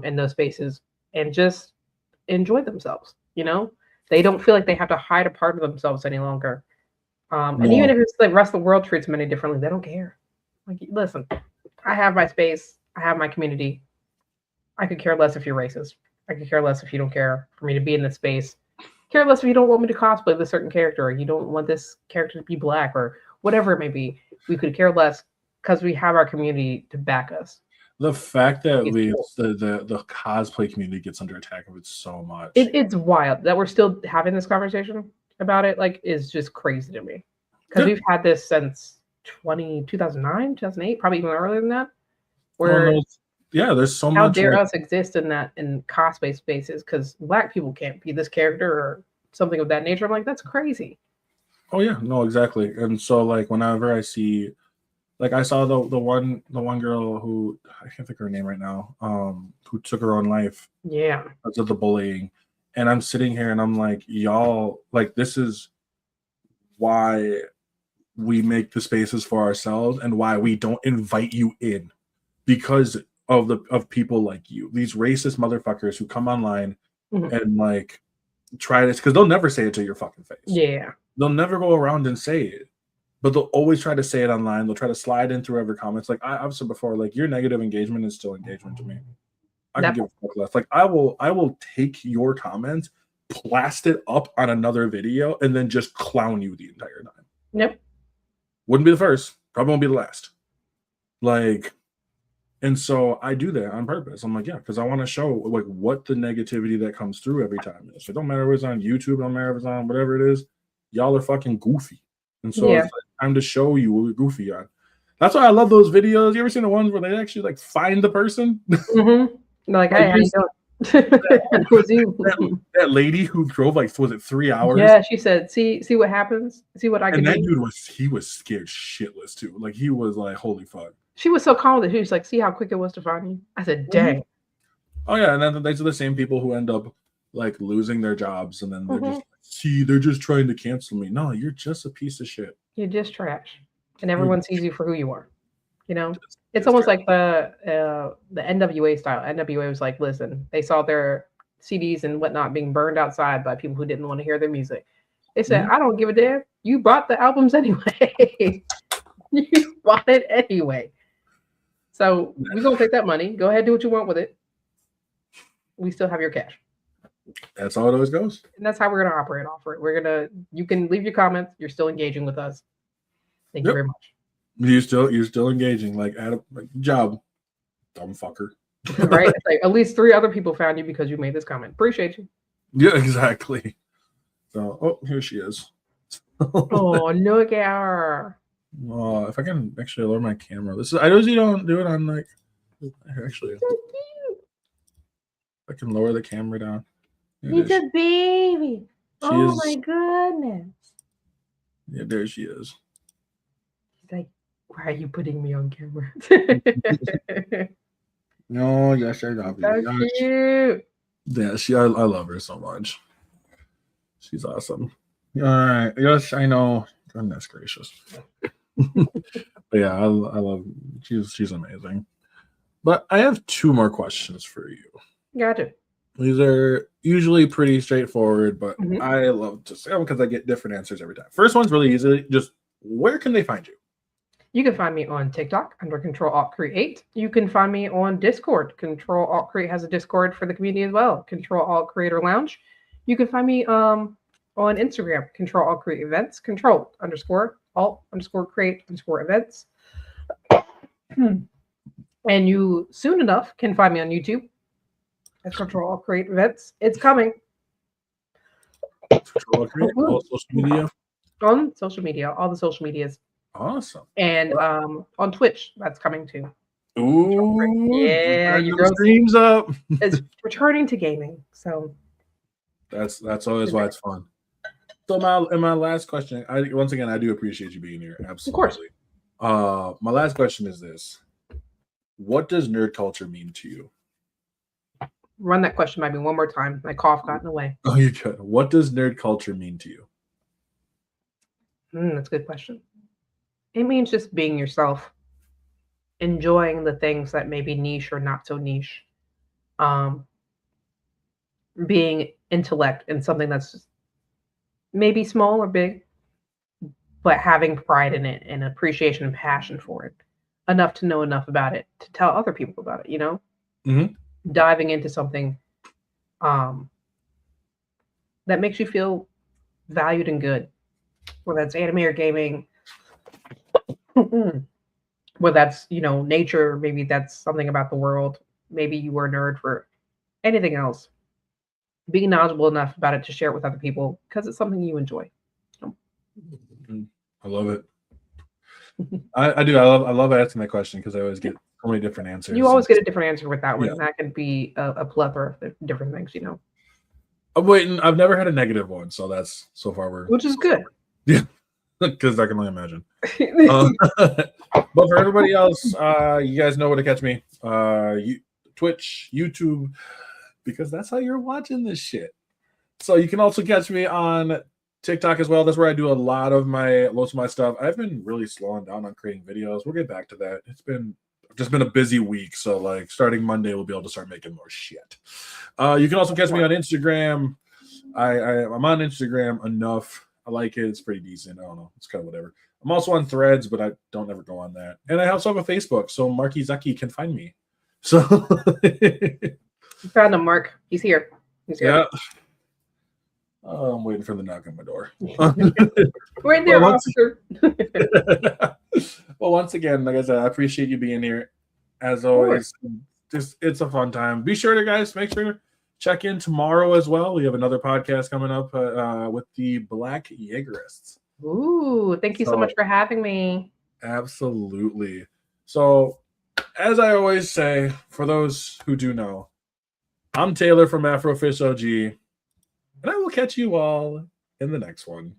in those spaces and just enjoy themselves. They don't feel like they have to hide a part of themselves any longer. And even if it's the rest of the world treats them any differently, they don't care. Like, listen, I have my space. I have my community. I could care less if you're racist. I could care less if you don't care for me to be in this space. Care less if you don't want me to cosplay this certain character, or you don't want this character to be Black, or whatever it may be. We could care less because we have our community to back us. The fact that the cosplay community gets under attack of it so much. It's wild that we're still having this conversation about it. Like, is just crazy to me because we've had this since 2009, 2008, probably even earlier than that. Where there's so much. How dare us exist in cosplay spaces because Black people can't be this character or something of that nature. I'm like, that's crazy. Oh yeah, no, exactly. And so like whenever I see, like I saw the one girl who I can't think of her name right now, who took her own life. Yeah. Because of the bullying. And I'm sitting here and I'm like, y'all, like this is why we make the spaces for ourselves and why we don't invite you in. Because of people like you, these racist motherfuckers who come online and like try this, because they'll never say it to your fucking face. Yeah. They'll never go around and say it. But they'll always try to say it online. They'll try to slide in through every comments. Like I've said before, like your negative engagement is still engagement to me. I can give a fuck less. Like I will take your comments, blast it up on another video, and then just clown you the entire time. Yep. Wouldn't be the first. Probably won't be the last. Like, and so I do that on purpose. I'm like, yeah, because I want to show like what the negativity that comes through every time is. So it don't matter if it's on YouTube, don't matter if it's on whatever it is. Y'all are fucking goofy. And so it's like time to show you what we're goofy on. That's why I love those videos. You ever seen the ones where they actually like find the person? Like, hey, how you doing? It was you. That lady who drove like, was it 3 hours? Yeah, she said, see what happens, see what I can do. And that dude was scared shitless too. Like he was like, holy fuck. She was so calm that she was like, see how quick it was to find you. I said, dang. Oh yeah, and then these are the same people who end up like losing their jobs, and then they're just like, see, they're just trying to cancel me. No, you're just a piece of shit. You're just trash, and everyone sees you for who you are. It's almost like the NWA style. NWA was like, listen, they saw their CDs and whatnot being burned outside by people who didn't want to hear their music. They said, I don't give a damn. You bought the albums anyway. You bought it anyway. So we're going to take that money. Go ahead, do what you want with it. We still have your cash. That's how it always goes. And that's how we're going to operate off it. You can leave your comments. You're still engaging with us. Thank you very much. You're still engaging, like at a job, dumb fucker. Right? It's like at least 3 other people found you because you made this comment. Appreciate you. Yeah, exactly. So, here she is. Oh, look at her. If I can actually lower my camera. I usually don't do it on like. Actually, so cute. I can lower the camera down. He's a baby. My goodness. Yeah, there she is. He's like, why are you putting me on camera? No, yes, I love you. So cute. Yeah, I love her so much. She's awesome. All right. Yes, I know. Goodness gracious. But yeah, I love. She's amazing. But I have 2 more questions for you. Gotcha. These are usually pretty straightforward, but I love to say them because I get different answers every time. First one's really easy. Just where can they find you? You can find me on TikTok under Ctrl Alt Create. You can find me on Discord. Ctrl Alt Create has a Discord for the community as well. Ctrl Alt Creator Lounge. You can find me on Instagram. Ctrl Alt Create Events. Ctrl_Alt_Create_Events. And you soon enough can find me on YouTube as Ctrl Alt Create Events. It's coming. Ctrl Alt Create, all social media. On social media, all the social medias. Awesome. And on Twitch, that's coming too. Ooh, yeah, your girl streams up. It's returning to gaming, so that's always why it's fun. So my last question, once again I do appreciate you being here. Absolutely. Of course. My last question is this: what does nerd culture mean to you? Run that question by me one more time. My cough got in the way. Oh, you good. What does nerd culture mean to you? That's a good question. It means just being yourself, enjoying the things that may be niche or not so niche, being intellect in something that's maybe small or big, but having pride in it and appreciation and passion for it, enough to know enough about it to tell other people about it, diving into something that makes you feel valued and good, whether that's anime or gaming, whether that's nature, maybe that's something about the world, maybe you were a nerd for anything else. Being knowledgeable enough about it to share it with other people because it's something you enjoy. I love it. I do. I love asking that question because I always get so many different answers. You always get a different answer with that one. Yeah. That can be a plethora of different things, I'm waiting. I've never had a negative one, so that's so far which is good. Yeah, because I can only imagine. But for everybody else, you guys know where to catch me. Twitch, YouTube, because that's how you're watching this shit. So you can also catch me on TikTok as well. That's where I do most of my stuff. I've been really slowing down on creating videos. We'll get back to that. It's just been a busy week. So like starting Monday, we'll be able to start making more shit. You can also catch me on Instagram. I'm on Instagram enough. I like it. It's pretty decent. I don't know. It's kind of whatever. I'm also on Threads, but I don't ever go on that. And I also have a Facebook, so Marky Zucky can find me. So you found him, Mark. He's here. Yeah. Oh, I'm waiting for the knock on my door. Right there, officer. Well, once again, like I said, I appreciate you being here. As always, it's a fun time. Be sure to, guys, make sure to check in tomorrow as well. We have another podcast coming up with the Black Jaegerists. Ooh, thank you so much for having me. Absolutely. So, as I always say, for those who do know, I'm Taylor from Afro OG, and I will catch you all in the next one.